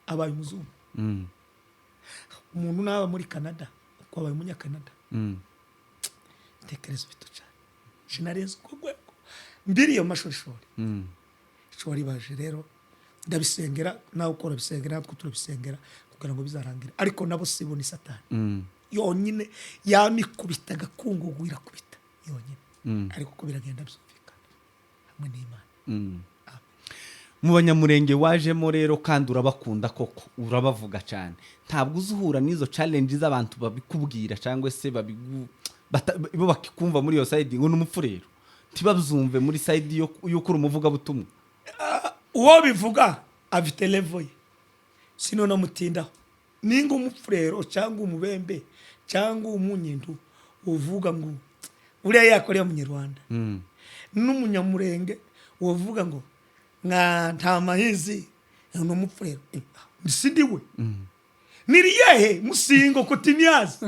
abaye umuzungu umuntu naba muri Canada ko abaye umunya Canada tekerezo bito cyane sinarenze ko gwego mbiri yo mashorishori shori baje rero ndabisengera nawe ukora bisengera natwe turabisengera kugira ngo bizarangira ariko nabo sibona satani yonyine yamikubita gakungugwira kubita yonyine ariko ko biragenda byumvikana hamwe n'Imana mu banyamurenge wajemo rero kandi urabakunda koko urabavuga cyane ntabwo uzuhura n'izo challenge z'abantu babikubwira cyangwa se bo bakikumva muri iyo side ngo n'umupfurero ntibazumve muri side yo kuri umuvuga butumwa uwo bivuga afite level ye sino namutindaho ninga umupfurero cyangwa umubembe cyangwa umunyindu uvuga ngo uriya yakoreye umunyarwanda n'umunyamurenge uvuga ngo nta mahizi n'umupfurero ndiwe niriyehe musingo kutiniyazi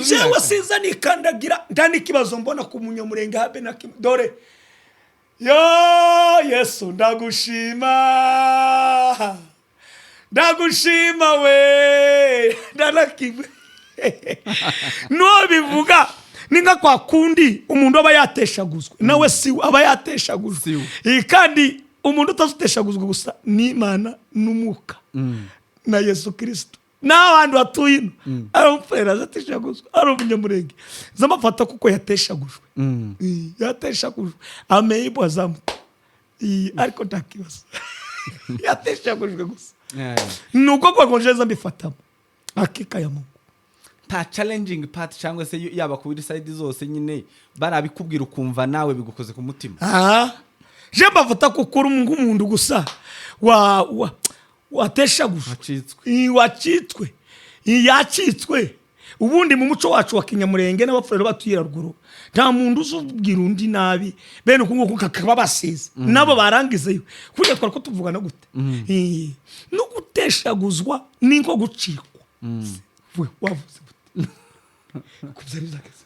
jewe sinza nikandagira ndani kibazo mbona ku munyamurenge habe na dore yo Yesu ndagushima we ndanakiwe no bivuga ninga kwa kundi umuntu aba yateshaguzwe nawe si aba yateshaguzwe kandi umuntu utazuteshaguzwe gusa ni Imana n'umuka na Yesu Kristo n'abandi batuye ari umufera azateshaguzwe ari umunyamurenge zamafata kuko yateshagujwe yateshagujwe ameibo azamu ariko takibazo yateshagujwe gusa nuko kwa konjeza mbifatamo hakika ya Mungu ta challenging part cyangwa se yaba ku side zose nyine barabikubwira ukumva nawe bigukoze ku mutima je bavuta ko kuri umuntu gusa wateshagujwe wacitswe yacitswe ubundi mu muco wacu wa Kinyamurenge n'abafurero batuyira ruguru nta muntu uzubwira undi nabi bene ukunguko kakaba basize nabo barangizeyo kuje twara ko tuvugana gute no guteshaguzwa ninko gucikwa wavuze kubyariza kese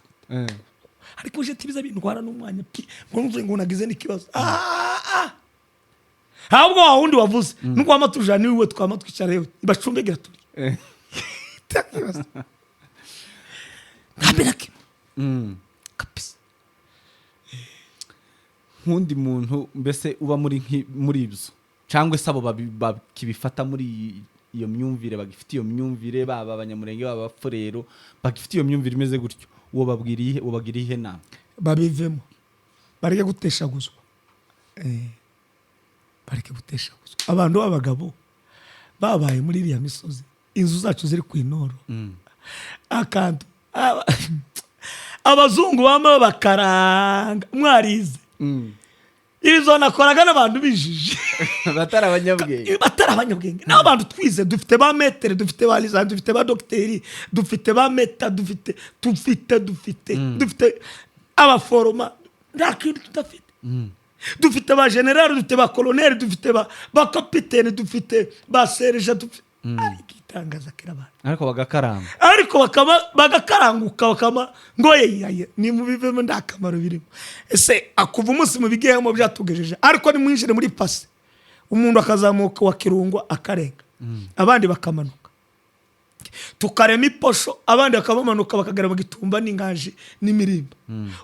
ariko je tibiza bintwara n'umwanya ngo nagize n'ikibazo ahubwo wundi wavuze nuko amatujana niwe twamatwicareyo bacumbegera turi takibazo ntabirake kapisa nkundi muntu mbese uba muri ibyo cyangwa se abo bakibifata muri iyo myumvire bagifite iyo myumvire baba abanyamurenge baba abapfurero bagifite iyo myumvire imeze gutyo uwo babwiriye nama babivemo bareke guteshaguzwa bareke guteshaguzwa abantu b'abagabo babaye muri iriya misozi inzu zacu ziri ku inoro akantu abazungu bama bakaranga mwarize izo nakoraga n'abantu bijije batarabanyabwenge n'abantu twize dufite ba metere dufite ba lisansi dufite ba docteri dufite ba meta dufite abaforoma nta kintu tudafite dufite ba general dufite ba colonel dufite ba kapitene dufite ba serge dufite igitangaza kirabana ariko bagakaranga ariko bagakaranguka bakama ngo yeyaye ni mubivemo ndakamaro birimo ese akuva umunsi mu bigehemo byatugejeje ariko ni mwinjire muri pasi umuntu akazamuka wa Kirungo akarenga abandi bakamanuka tukarema iposho abandi bakabamanuka bakagera mu Gitumba n'Ingaji n'Imirimba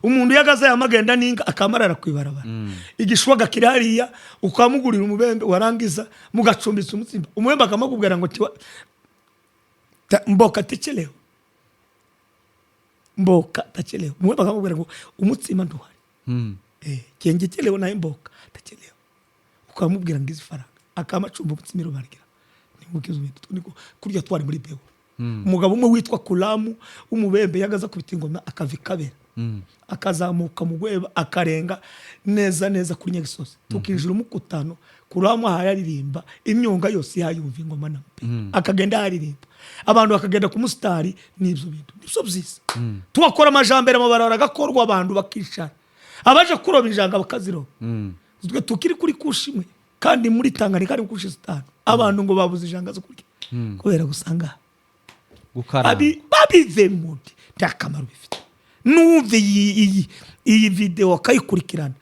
umuntu yagaza yamagenda n'inga akamarara kwibarabara igishwaga kirariya ukamugurira umubembe warangiza mugacumbitsa umutsimba umubembe akamugubwira ngo mboka tekeleho umubembe akamugubwira ngo umutsima nduhari kengekeleho naye mboka tekeleho ukamubwira ngo izifaranga akamacumba umutsimiro bargira nimukizo niko kurya twari muri beho umugabo umwe witwa Kulamu umubembe yagaza kubita ingoma akavikabera akazamuka mu gweba akarenga neza kuri Nyagisozi tukinjira umukutano Kulamu ahayaririmba imyonga yose yayumva ingoma na mpe akagenda haririmba abantu bakagenda ku mustari n'ibyo bintu nibyo byiza tuwakora amajambere amabarara gakorwa abantu bakishara abaje kuroba injanga bakaziroba twe tukiri kuri kushimwe kandi muri Tanganyika ari kushi stano abantu ngo babuze injanga zo kurya kubera gusanga babive mundi ndakamaro bifite nuve iyi video kayikurikirana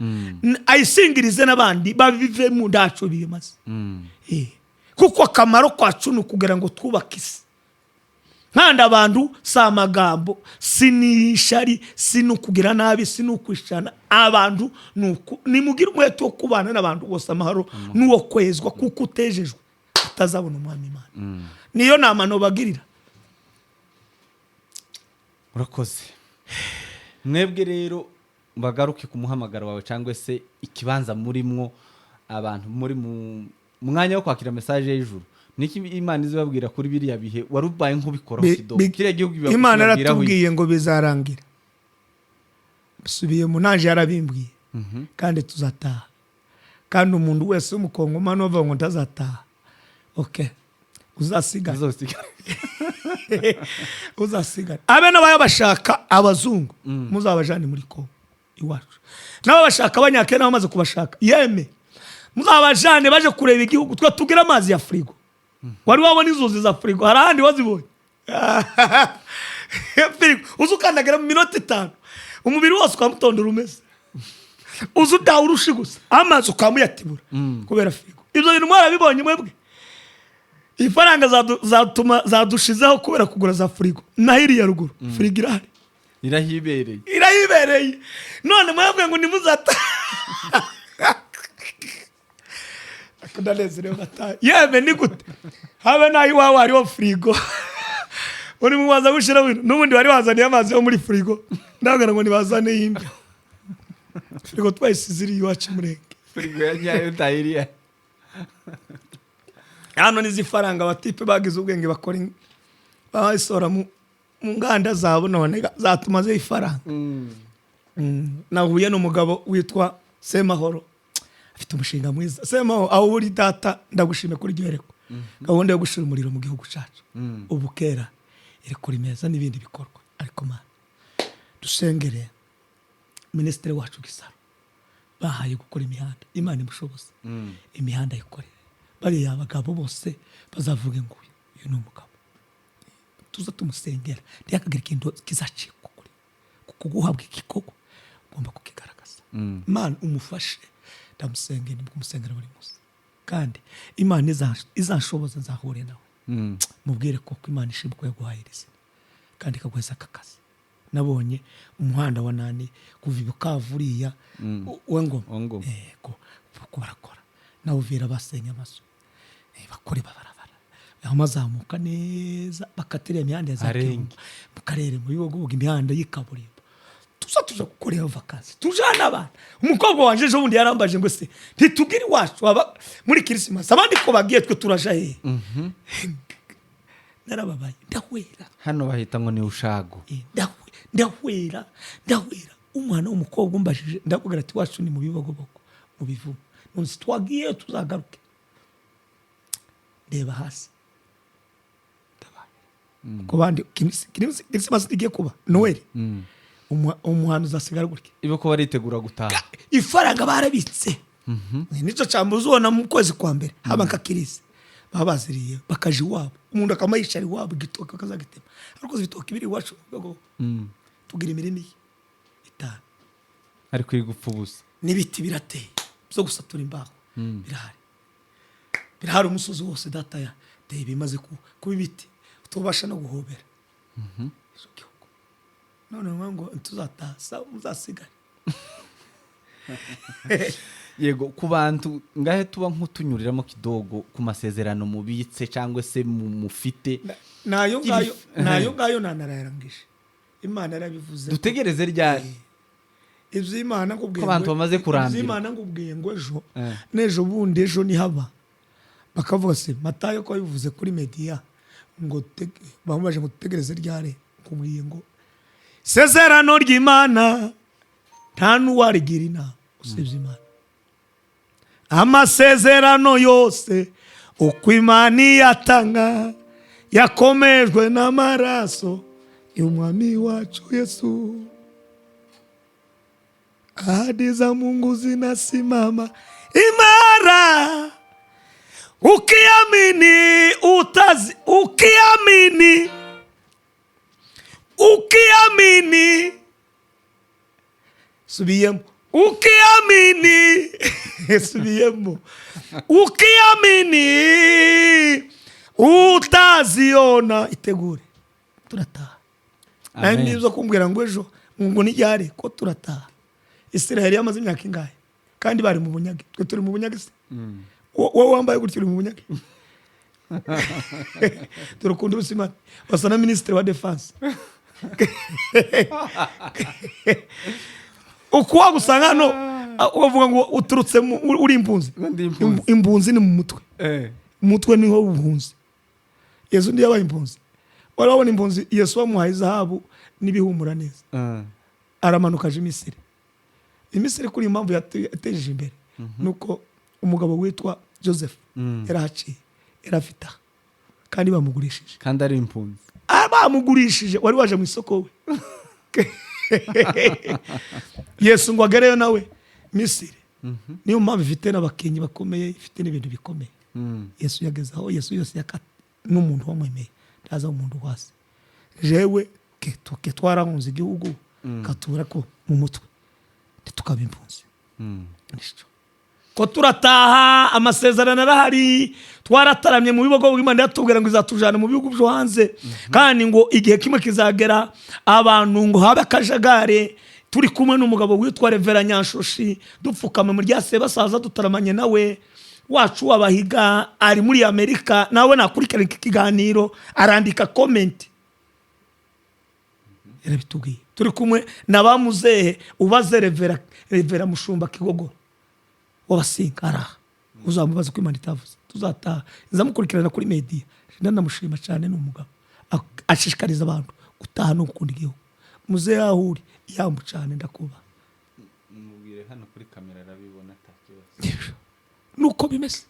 ayisingirize n'abandi babive mu ndaco bimaze kuko akamaro kwacu nukugira ngo twubakise nkanda abantu sa magambo sinishari sinukugira nabi sinukwishana abantu nuko nimugira umweto wo kubana n'abantu bose amahoro nuwo kwezwa kuko utejejwe utazabona umwami Imana niyo namano bagirira urakoze mwebwe rero bagaruke ku muhamagaro wawe cyangwa se ikibanza murimwo abantu muri mu mwanya wo kwakira message y'ijuru niki Imana izababwira kuri biriya bihe warubaye nk'ubikora kidogo kire gihugu bibabwira Imana yaratubwiye ngo bizarangira bisubiye mu naje yarabimbwiye kandi tuzataha kandi umuntu wese w'umukongomano bavuga ngo ntazataha okay uzasigara abe n'abayabashaka abazungu muzabajane muri Kongo iwacu n'abashaka abanyakenya bamaze kubashaka yeme muzabajane baje kureba igihugu twa tugira amazi ya frigo wari wabona inzuzi za frigo harandi wazibonye frigo uzukandagira mu minota 5 umubiri wose ukamutondora umeze uzudaho urushi gusa amazi ukamuyatibura kubera frigo ibyo bintu mwarabibonye mwebwe ifaranga zadushizeho kubera kugura za frigo nahiri ya ruguru frigo irahibereye none mwebwe ngo nimuzata akandanezerewe gataye yeme ni gute habe nayi wawe hariho frigo uri mubaza gushira wino n'ubundi wari wazaniye amazi yo muri frigo ndabwira ngo nibazane yimbi frigo twayisiziri iwacu murenge frigo yanyayo tayiriya hano nizifaranga batipe bagize ubwenge bakora bayisora mu nganda zabo none zatumaze ifaranga nahuye n'umugabo witwa Semahoro afite umushinga mwiza Semahoro aho uri data ndagushime kuri gihereko gahunda yo gushira umuriro mu gihugu cyacu ubukera iri kuri meza n'ibindi bikorwa ariko Mana dusengere ministre wacu Gisaro bahaye gukora imihanda Imana imushoboza imihanda yikorera bari abagabo bose bazavuga ngo uyu ni umugabo tuza tumusengera ndiyakagira ikintu kizacika kuri kuguhabwa ikikoko ugomba kukigaragaza Imana umufashe ndamusengera n'umusengera bari musa kandi Imana izashoboza nzahure nawe mubwire ko Imana ishimwe ko yaguhayiriza kandi kagweza akakazi nabonye umuhanda wa nani kuva ibukavuriya wengoma ko barakora nawe uvira basenya amaso bakore babarabara amazamuka neza bakaterera imihanda yazakirungu mu karere mu bihugu imihanda y'ikaburimbo tuza gukorera vacances tujana abantu umukobwa wanje ejo bundi yarambaje ngo se ntitugire iwacu muri Christmas abandi ko bagiye twe turaja he narababaye ndahwera hano bahita ngo ni ushago ndahwera umwana w'umukobwa umbajije ndakubwira ati wacu ni mu bibogobogo mu bivumo nonse twagiye tuzagaruke reba hasi ko bandi Christmas igiye kuba Noel umuhano uzasigara gutya ibo ko baritegura gutaha ifaranga barabitse nico cyambo uzona mu kwezi kwa mbere haba nkakirize baba baziriye bakaja iwabo umuntu akama yicara iwabo igitoki akazagitema ariko ibitoki biri iwacu tugira imirimo itanu ariko iri gupfa ubusa n'ibiti birateye byo gusatura imbaho birahari umusozi wose data yateye bimaze kuba ibiti tubasha no guhobera none ngo tuzatasa muzasigare yego ku bantu ngahe tuba nk'utunyuriramo kidogo ku masezerano mubitse cyangwa se mufite nayo ngayo nanarayarangije Imana yarabivuze dutegereze ryari ibyo Imana ngubwiye ko abantu bamaze kurambira Imana ngubwiye ngo ejo bundi ejo ni haba bakavuga se Matayo ko bivuze kuri media ngo bamubaje ngo dutegereze ryari ngubwiye ngo sezerano ry'Imana nta n'uwarigira inama usibye Imana amasezerano yose uko Imana yatanga yakomejwe n'amaraso y'umwami wacu Yesu. Ahadi za Mungu zinasimama imara, ukiamini subiyemo ukiamini utaziona itegure turataha. Naye nizo kumbwira ngo ejo ngo nijyare ko turataha. Israel yamaze imyaka ingahe kandi bari mu bunyage, twe turi mu bunyage se wowe wambaye gutyo uri mu bunyage turukunda Urusimana basa na ministre wa defense ukwa gusanga hano uvuga ngo uturutse uri imbunzi ni mu mutwe umutwe niho ubuhunzi. Yesu ndiye yabaye imbunzi, warabona imbunzi Yesu wamuhaye zahabu n'ibihumura neza aramanuka aje Misiri kuri impamvu yateje imbere nuko umugabo witwa Joseph yarahaciye yarafita kandi bamugurishije kandi ari impunzi bamugurishije wari waje mu isoko we Yesu ngo agereyo nawe Misiri niyo mpamvu ifite n'abakenyi bakomeye, ifite n'ibintu bikomeye. Yesu yagezaho Yesu yose yakata n'umuntu wamwemeye ndaza umuntu wase jewe ke twarahunze igihugu katura ko mu mutwe tukaba impunzi nico ko turataha. Amasezerano arahari, twarataramye mu bibogo bw'Imana yatubwira ngo izatujana mu bihugu byo hanze kandi ngo igihe kimwe kizagera abantu ngo habe akajagare. Turi kumwe n'umugabo witwa Reverend Nyanshoshi dupfukama muri ryase basaza dutaramanye nawe wacu wabahiga ari muri Amerika, nawe nakurikira iki kiganiro arandika comment yarabitubwiye. Turi kumwe nabamuzehe ubaze Reverend Mushumba Kigogo wabasinga araha uzamubaza ko Imana itavuze tuzataha. Nzamukurikirana kuri media ndanamushima cyane n'umugabo ashishikariza abantu gutaha no gukunda igihugu. Muzehe ahuri yambu cyane ndakuba mubwire hano kuri kamera arabibona atakibazo nuko bimeze.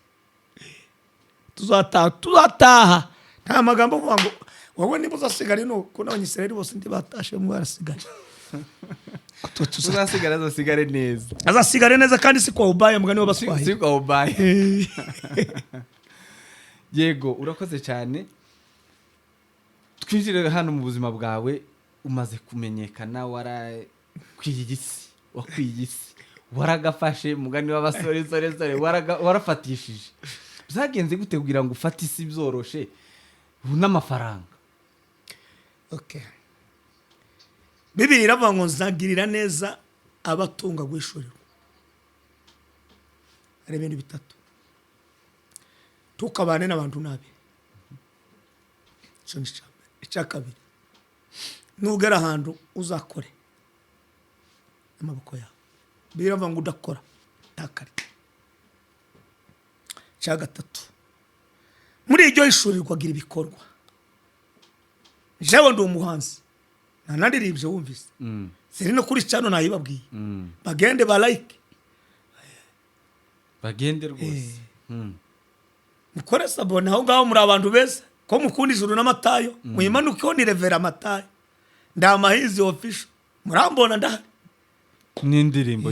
Tuzataha nta magambo ngo wowe niba uzasigara no ko n'abanyisirayeli bose ndi batashe mu barasigara tuzasigara azasigare neza, azasigare neza kandi si kwa ubaya mugani w'abaswahi si kwa ubaya. Yego urakoze cyane. Twinjire hano mu buzima bwawe, umaze kumenyekana warakwiyigisi waragafashe mugani w'abasore warafatishije. Byagenze gute kugira ngo ufate isi byoroshe n'amafaranga? Okay, Bibiliya iravuga ngo nzagirira neza abatunga gwishuriro. Ari ibintu bitatu: tukabane n'abantu nabi, icya kabiri nugera ahantu uzakore amaboko yawe, biravuga ngo udakora takari. Icya gatatu muri iryo ishurirwa gira ibikorwa. Jewe ndi umuhanzi nanaririmbye wumvise siri no kuri cyano nayibabwiye bagende ba like bagende rwose mukore sabone aho ngaho muri abantu beza ko mukunda ijuru n'amatayo muyimanuke ho ni Reverend Matayo ndamahizi official murambona ndahari n'indirimbo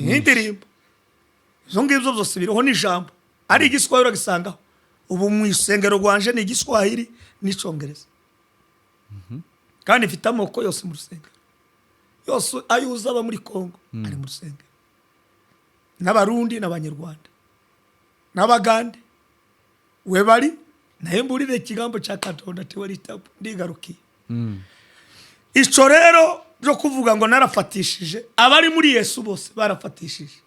izo ngibyo zose biriho n'ijambo ari igiswahili uragisangaho ubu mu isengero rwanje ni igiswahili n'icongereza kandi mfite amoko yose mu rusengero yose ayo uzaba muri Kongo ari mu rusengero n'abarundi n'abanyarwanda n'abagande we bari naye mburire ikigambo cya Katonda tiwari tabu ndigarukiye ico rero byo kuvuga ngo narafatishije abari muri Yesu bose barafatishije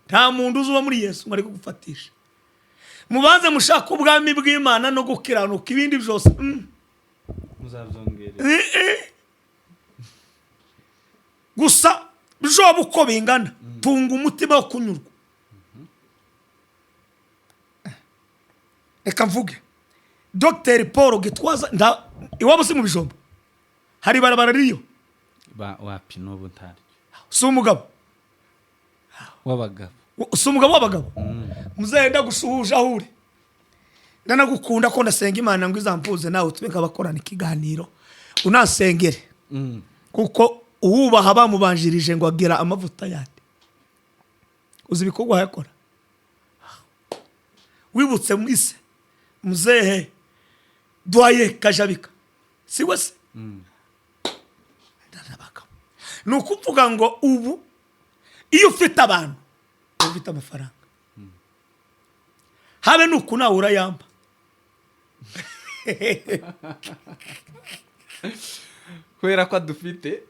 nta muntu uzuba muri Yesu ngo ari kugufatisha mubanze mushaka ubwami bw'Imana no gukiranuka ibindi byose muzabyongere gusa bijoba uko bingana tunga umutima wo kunyurwa reka mvuge Dr Paul Gitwaza iwabo si mu bijombo hari barabara riyo wapi n'ubu ntari si umugabo w'abagabo si umugabo w'abagabo muzenda gushuhuje aho uri ndanagukunda ko ndasenga Imana ngo izampuze nawe tube nk'abakorana ikiganiro unasengere kuko uwubaha bamubanjirije ngo agira amavuta yandi uzi ibikorwa yakora wibutse mwise muzehe Doye Kajabika si wese ni ukuvuga ngo ubu iyo ufite abantu ufite amafaranga habe nuko nawe urayamba kubera ko dufite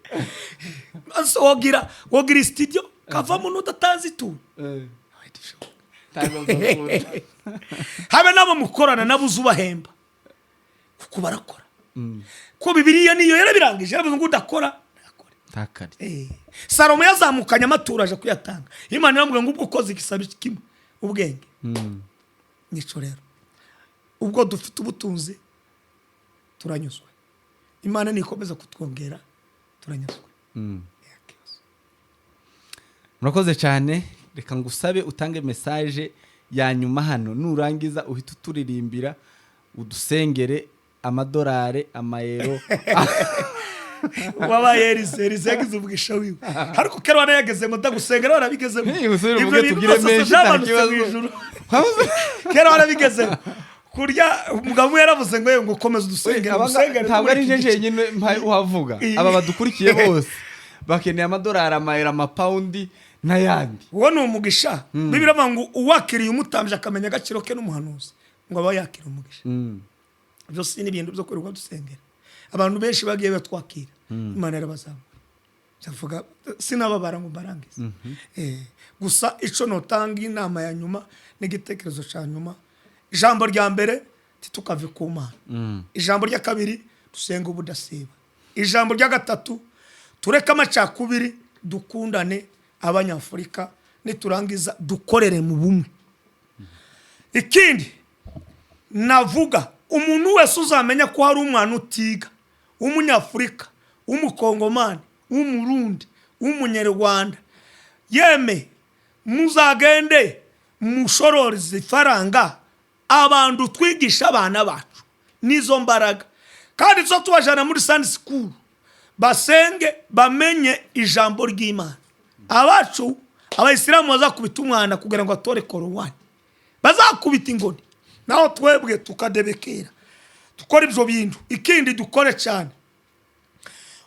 wogira studio kavamo n'udatazi tu habe nabo mukorana nabo uzubahemba kuko barakora ko Bibiliya niyo yarabirangije yaravuze ngo udakora takari Salomo yazamukanye amaturo aje kuyatanga Imana iramubwira ngo ubwo ukoze igisabo kimwe ubwenge nico rero ubwo dufite ubutunzi turanyuzwe Imana nikomeza kutwongera turanyuzwe murakoze cyane reka ngusabe utange message ya nyuma hano nurangiza uhita uturirimbira udusengere amadolari amayero wabayerise yagize ubwisha wiwe ariko kero wanayageze ngo ndagusengera warabigeze ibyo tugire menshi ntakibazo kero warabigeze kurya umugabo yaravuze ngo ukomeze udusengere ntabwo ari nje nyine uhavuga aba badukurikiye bose bakeneye amadolari amayero amapaundi n'ayandi uwo ni umugisha Bibiliya ngo uwakiriye umutambye akamenya agaciro ke n'umuhanuzi ngo aba yakira umugisha byose ni ibintu byo kwirirwa dusengera abantu benshi bagiye batwakira Imana yarabazamura ndavuga sinababara ngo mbarangize gusa ico notanga inama ya nyuma n'igitekerezo cya nyuma ijambo rya mbere titukave ku Mana ijambo rya kabiri dusenga ubudasiba ijambo rya gatatu tureka amacakubiri dukundane abanyafurika niturangiza dukorere mu bumwe ikindi navuga umuntu wese uzamenya ko hari umwana utiga w'umunyafurika w'umukongomani w'umurundi w'umunyarwanda yeme muzagende mushororize ifaranga abantu twigisha abana bacu nizo mbaraga kandi zo tubajana muri Sunday school basenge bamenye ijambo ry'Imana abacu abayisilamu bazakubita umwana kugira ngo atore korowani bazakubita ingoni naho twebwe tukadebekera dukora ibyo bintu ikindi dukore cyane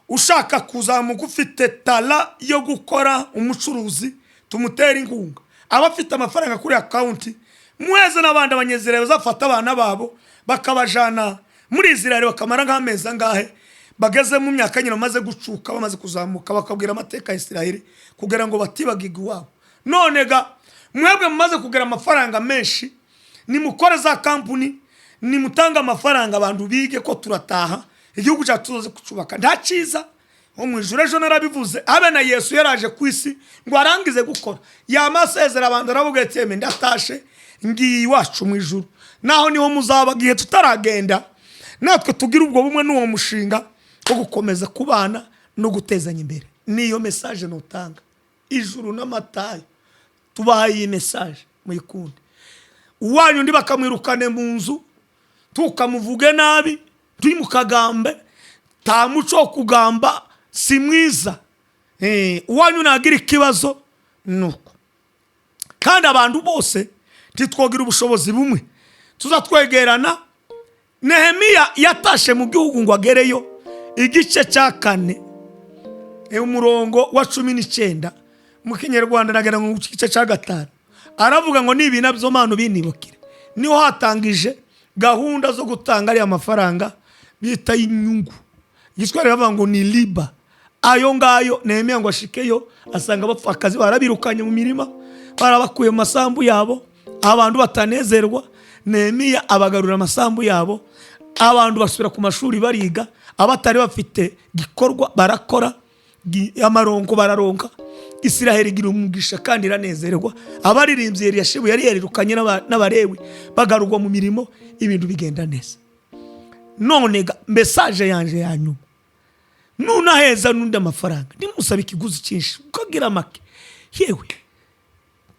ushaka kuzamuka ufite tala yo gukora umucuruzi tumutera inkunga abafite amafaranga kuri account mweze n'abandi abanyezere bazafata abana babo bakabajana muri Israel bakamara nk'amezi angahe bageze mu myaka nyine bamaze gucuka bamaze kuzamuka bakabwira amateka ya Israel kugira ngo batibagirwe iwabo none ga mwebwe mumaze kugira amafaranga menshi ni mukore za kampuni ni mutanga amafaranga abantu bige ko turataha igihugu cyacu tuzoze kucubaka nta ciza nko mu ijuru ejo narabivuze abe na Yesu yaraje ku isi ngo arangize gukora yamasezera abantu aravuga ati ndatashe ngiye iwacu mu ijuru naho niho muzaba gihe tutaragenda natwe tugira ubwo bumwe n'uwo mushinga wo gukomeza kubana no gutezanya imbere niyo message notanga ijuru n'amatayo tubahaye iyi message muyikunde uwanyu ndi bakamwirukane mu nzu tukamuvuge nabi twimukagambe ta muco kugamba si mwiza uwanyu nagira ikibazo nuko kandi abantu bose titwogira ubushobozi bumwe tuzatwegerana. Nehemiya yatashe mu gihugu ngo agereyo igice cya 4 umurongo wa 19 mu Kinyarwanda nagera mu gice cya 5 aravuga ngo nibi nabyo manu binibukire. Niho hatangije gahunda zo gutanga ari amafaranga bita inyungu. Giswara bavuga ngo ni liba. Ayo ngayo Nehemiya ngo ashikeyo asanga bapfakazi barabirukanye mu mirima, barabakuye mu masambu yabo, abantu batanezerwa. Nehemiya abagarura amasambu yabo, abantu basubira ku mashuri bariga, abatari bafite gikorwa barakora, amaronko bararonka. Isiraheli igira umugisha kandi iranezerwa. Abaririmbyi Eliyashibu yari yarirukanye n'abarewi bagarurwa mu mirimo, ibintu bigenda neza. None message yanje yanyuma, nunaheza nundi amafaranga nimusaba ikiguzi cyinshi ukagira make, yewe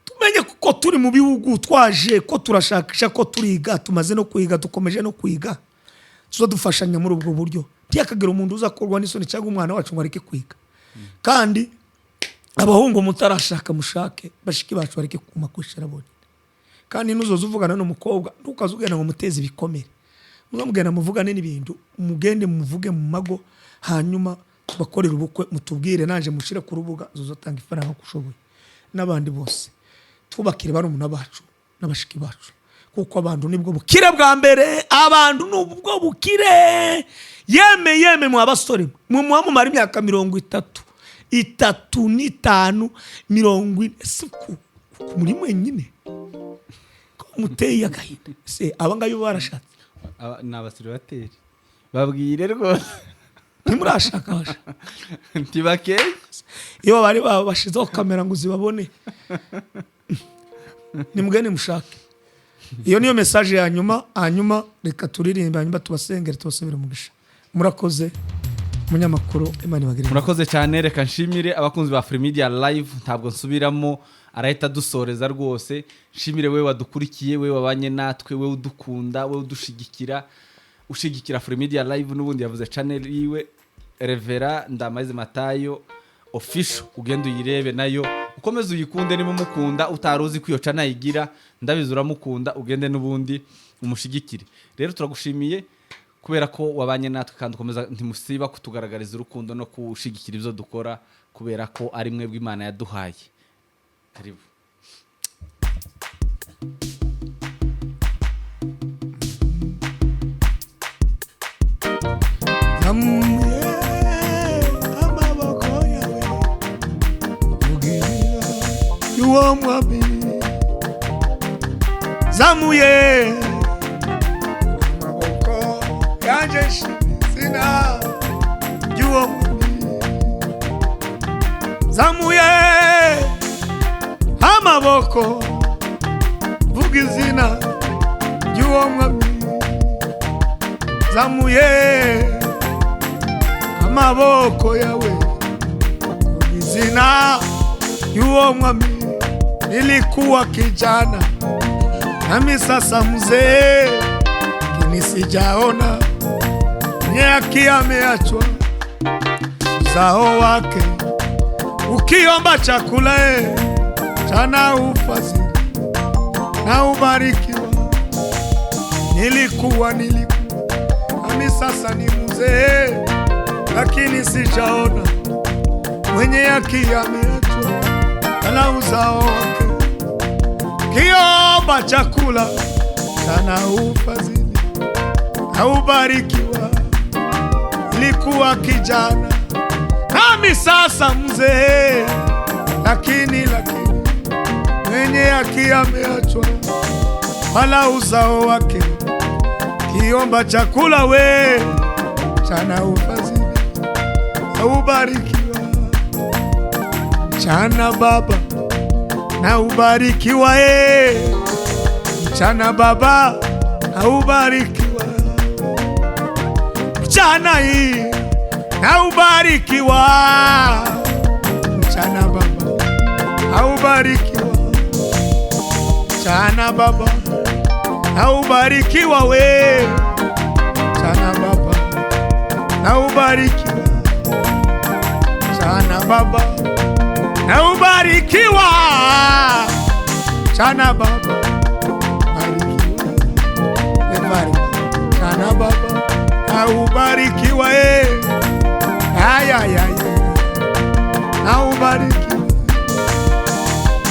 tumenye kuko turi mu bihugu twaje ko turashakisha ko turiga, tumaze no kwiga, dukomeje no kwiga, tuzadufashanya muri ubwo buryo. Ntiyakagira umuntu uzakorwa n'isoni cyangwa umwana wacu ngo areke kwiga. Kandi abahungu mutarashaka mushake, bashiki bacu bareke kumakushira bonyine. Kandi nuzoza uvugana n'umukobwa ntukazugena ngo muteze ibikomere, muzamugena muvugane n'ibintu, umugende muvuge mu mago, hanyuma tubakorera ubukwe, mutubwire nanje mushira ku rubuga zozotanga ifaranga kushoboye. N'abandi bose twubakire barumuna bacu n'abashiki bacu, kuko abantu nibwo bukire bwa mbere. Abantu nubwo bukire. Yeme mu abasore mu mumara imyaka 35 40 muri mwenyine ko muteye agahinda se abangayo barashatse n'abasiribateri babwire rwose ntimurashaka basha ntibakeye iyo bari bashizeho kamera ngo uzibabone nimugene mushake. Iyo niyo message ya nyuma. Hanyuma reka turirimba, hanyuma tubasengere tubasubire mugisha. Murakoze munyamakuru, Imana ibagirire. Murakoze cyane. Reka nshimire abakunzi ba Free Media Live, ntabwo nsubiramo, arahita dusoreza rwose. Nshimire wewe wadukurikiye, wewe wabanye natwe, wewe udukunda, wewe udushigikira, ushigikira Free Media Live. N'ubundi yavuze channel yiwe Revera Ndamaze Matayo official, ugenda uyirebe nayo ukomeze uyikunde. Niba mukunda utaruzi ko iyo channel igira, ndabizura mukunda, ugende n'ubundi umushigikire. Rero turagushimiye kubera ko wabanye natwe, kandi ukomeza ntimusiba kutugaragariza urukundo no kushigikira ibyo dukora, kubera ko ari mwebwe Imana yaduhaye. Karibu. Zamuye amaboko yanje sina yuwo mwami. Zamuye amaboko vuga izina yuwo mwami. Zamuye amaboko yawe vuga izina yuwo mwami. Nilikuwa kijana nami sasa mzee, lakini sijaona nyaki ameachwa uzao wake. Ukiomba chakula chana ufadhili na ubarikiwa. Nilikuwa nami sasa ni mzee, lakini sijaona mwenye haki ameachwa na uzao wake. Kiomba chakula sana ufadhili na ubarikiwa. Nilikuwa kijana nami sasa mzee, lakini mwenye haki ameachwa wala uzao wake. Kiomba chakula sana ufadhili na ubarikiwa. Mchana baba na ubarikiwa, mchana baba na ubarikiwa. Mchana hii na ubarikiwa, mchana baba na ubarikiwa. Mchana baba na ubarikiwa, mchana baba na ubarikiwa. Mchana baba na ubarikiwa. Mchana baba barikiwa. Chana baba na ubarikiwa na ubarikiwa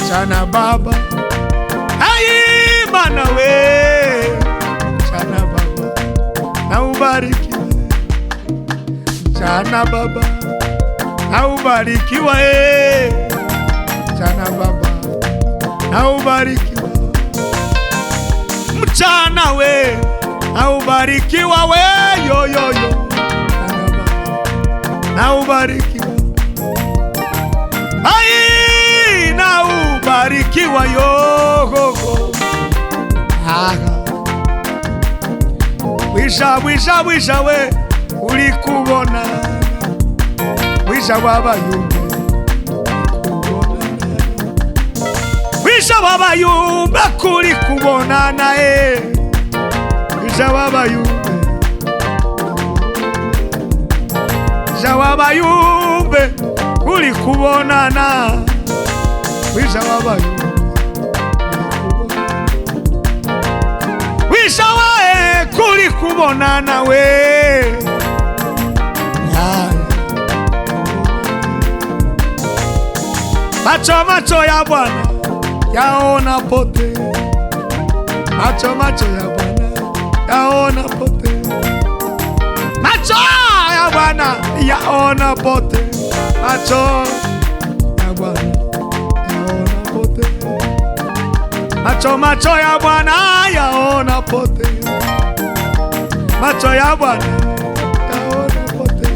chana baba mana we chana baba na ubarikiwa chana baba na ubarikiwa chana baba na ubarikiwa mchana we na ubarikiwa we yo chana baba na ubarikiwa na ubarikiwa yo wisha we uri kubona wisha wabayumbe wisha wabayumbe kuri kubonana wisha wabayumbe wisha wabayumbe kuri kubonana wisha wabayumbe wisha wae kuri kubonana we macho ya Bwana yaona pote macho ya Bwana yaona pote macho ya Bwana yaona pote macho ya Bwana yaona pote macho ya Bwana yaona pote macho ya Bwana yaona pote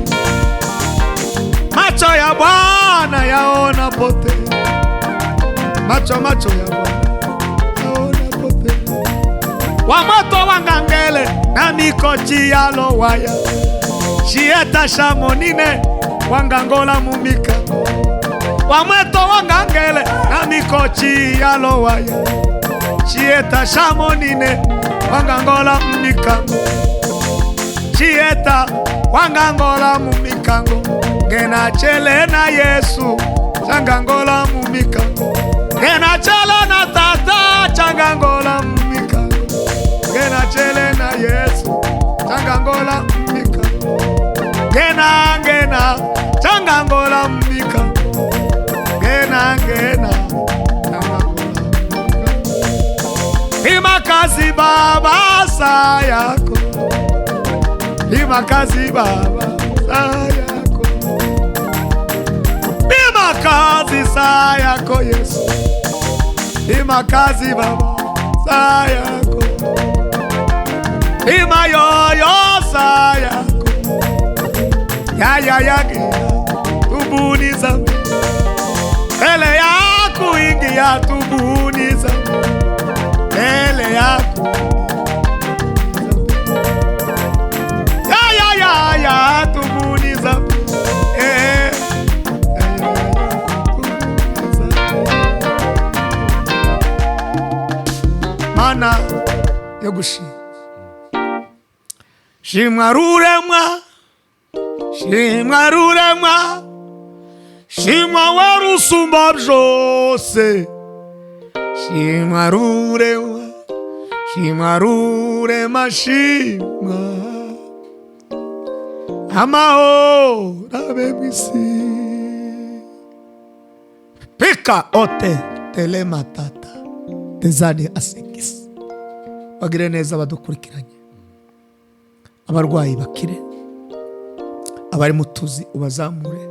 macho ya Bwana yaona pote macho ya Bwana yaona pote wa moto wangangele na mikochi yalo waya shieta shamonine wangangola mumika wa moto wangangele na mikochi yalo waya shieta shamonine wangangola mumikango shieta wangangola mumikango ngena chele na Yesu changangola mumikango ngena chele na tata changangola mumikango ngena chele na Yesu changangola mumikango ngena changangola mumikango ngena Imakazi baba saa yako Imakazi baba saa yako Imakazi saa yako Yesu Imakazi baba saa yako Imayoyo saa yako Ya tubuni zambi Ele yako ingia tubuni zambi Ele yako ya tubuni zambi mana yagushi shimwa ruremwa shimwa warusumba byose shimwa rurema shimwa amahoro abe mwisi pika ote telematata tezani asekisi bagire neza badukurikiranye abarwayi bakire abari mutuzi ubazamure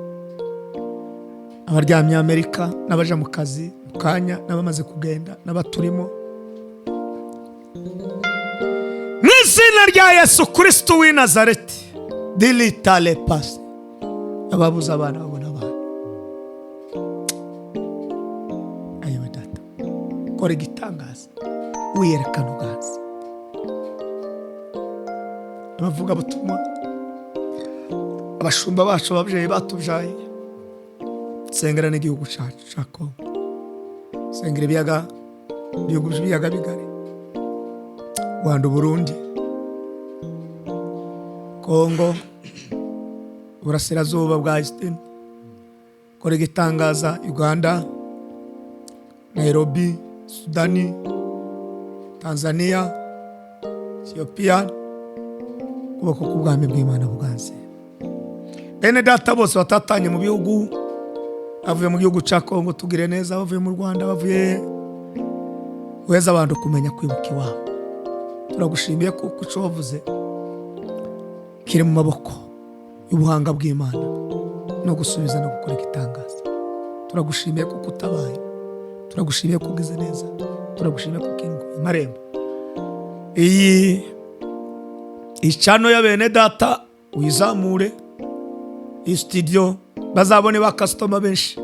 abaryamye Amerika n'abaje mu kazi mukanya n'abamaze kugenda n'abaturimo mw'izina rya Yesu Kristo w'i Nazareti dilitale pasi ababuza abana babona abana ayo data kora igitangaza wiyerekana uganza abavuga butumwa abashumba bacu ababyeyi batubyaye sengera n'igihugu cyacu cya Kongo sengera ibiyaga bigari Rwanda Burundi Kongo Burasirazuba bwa Eastern kora igitangaza Uganda Nairobi Sudani Tanzania Ethiopia kuboko k'ubwami bw'Imana buganze. Bene data bose batatanye mu bihugu, bavuye mu gihugu cya Kongo, tugire neza, bavuye mu Rwanda, bavuye weza abantu kumenya kwibuka iwabo. Turagushimiye kuko icyo wavuze kiri mu maboko y'ubuhanga bw'Imana no gusubiza no gukora igitangaza. Turagushimiye kuko utabaye, turagushimiye kuko ugize neza, turagushimiye kuko ukinguye amarembo. Iyi icano ya bene data uyizamure, iyi studio bazabone ba customer benshi.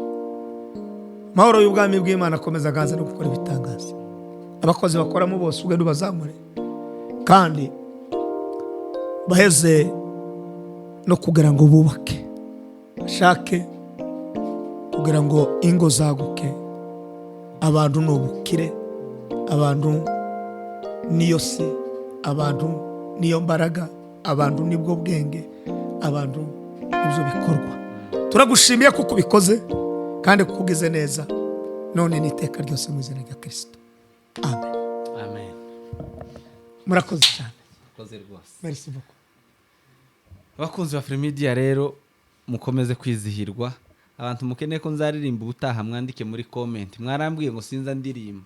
Mahoro y'ubwami bw'Imana akomeza ganza no gukora ibitangaza. Abakozi bakoramo bose ugende ubazamure kandi baheze no kugira ngo bubake, bashake kugira ngo ingo zaguke, abantu n'ubukire, abantu niyo se, abantu niyo mbaraga, abantu nibwo bwenge, abantu nibyo bikorwa. Turagushimiye kuko ubikoze kandi kuko ugize neza, none n'iteka ryose mu izina rya Kristo. Amen. Amen. Murakoze cyane. Murakoze rwose. Merci beaucoup. Abakunzi ba Free Media rero mukomeze kwizihirwa. Abantu mukeneye ko nzaririmba ubutaha mwandike muri comment. Mwarambwiye ngo sinza ndirimba.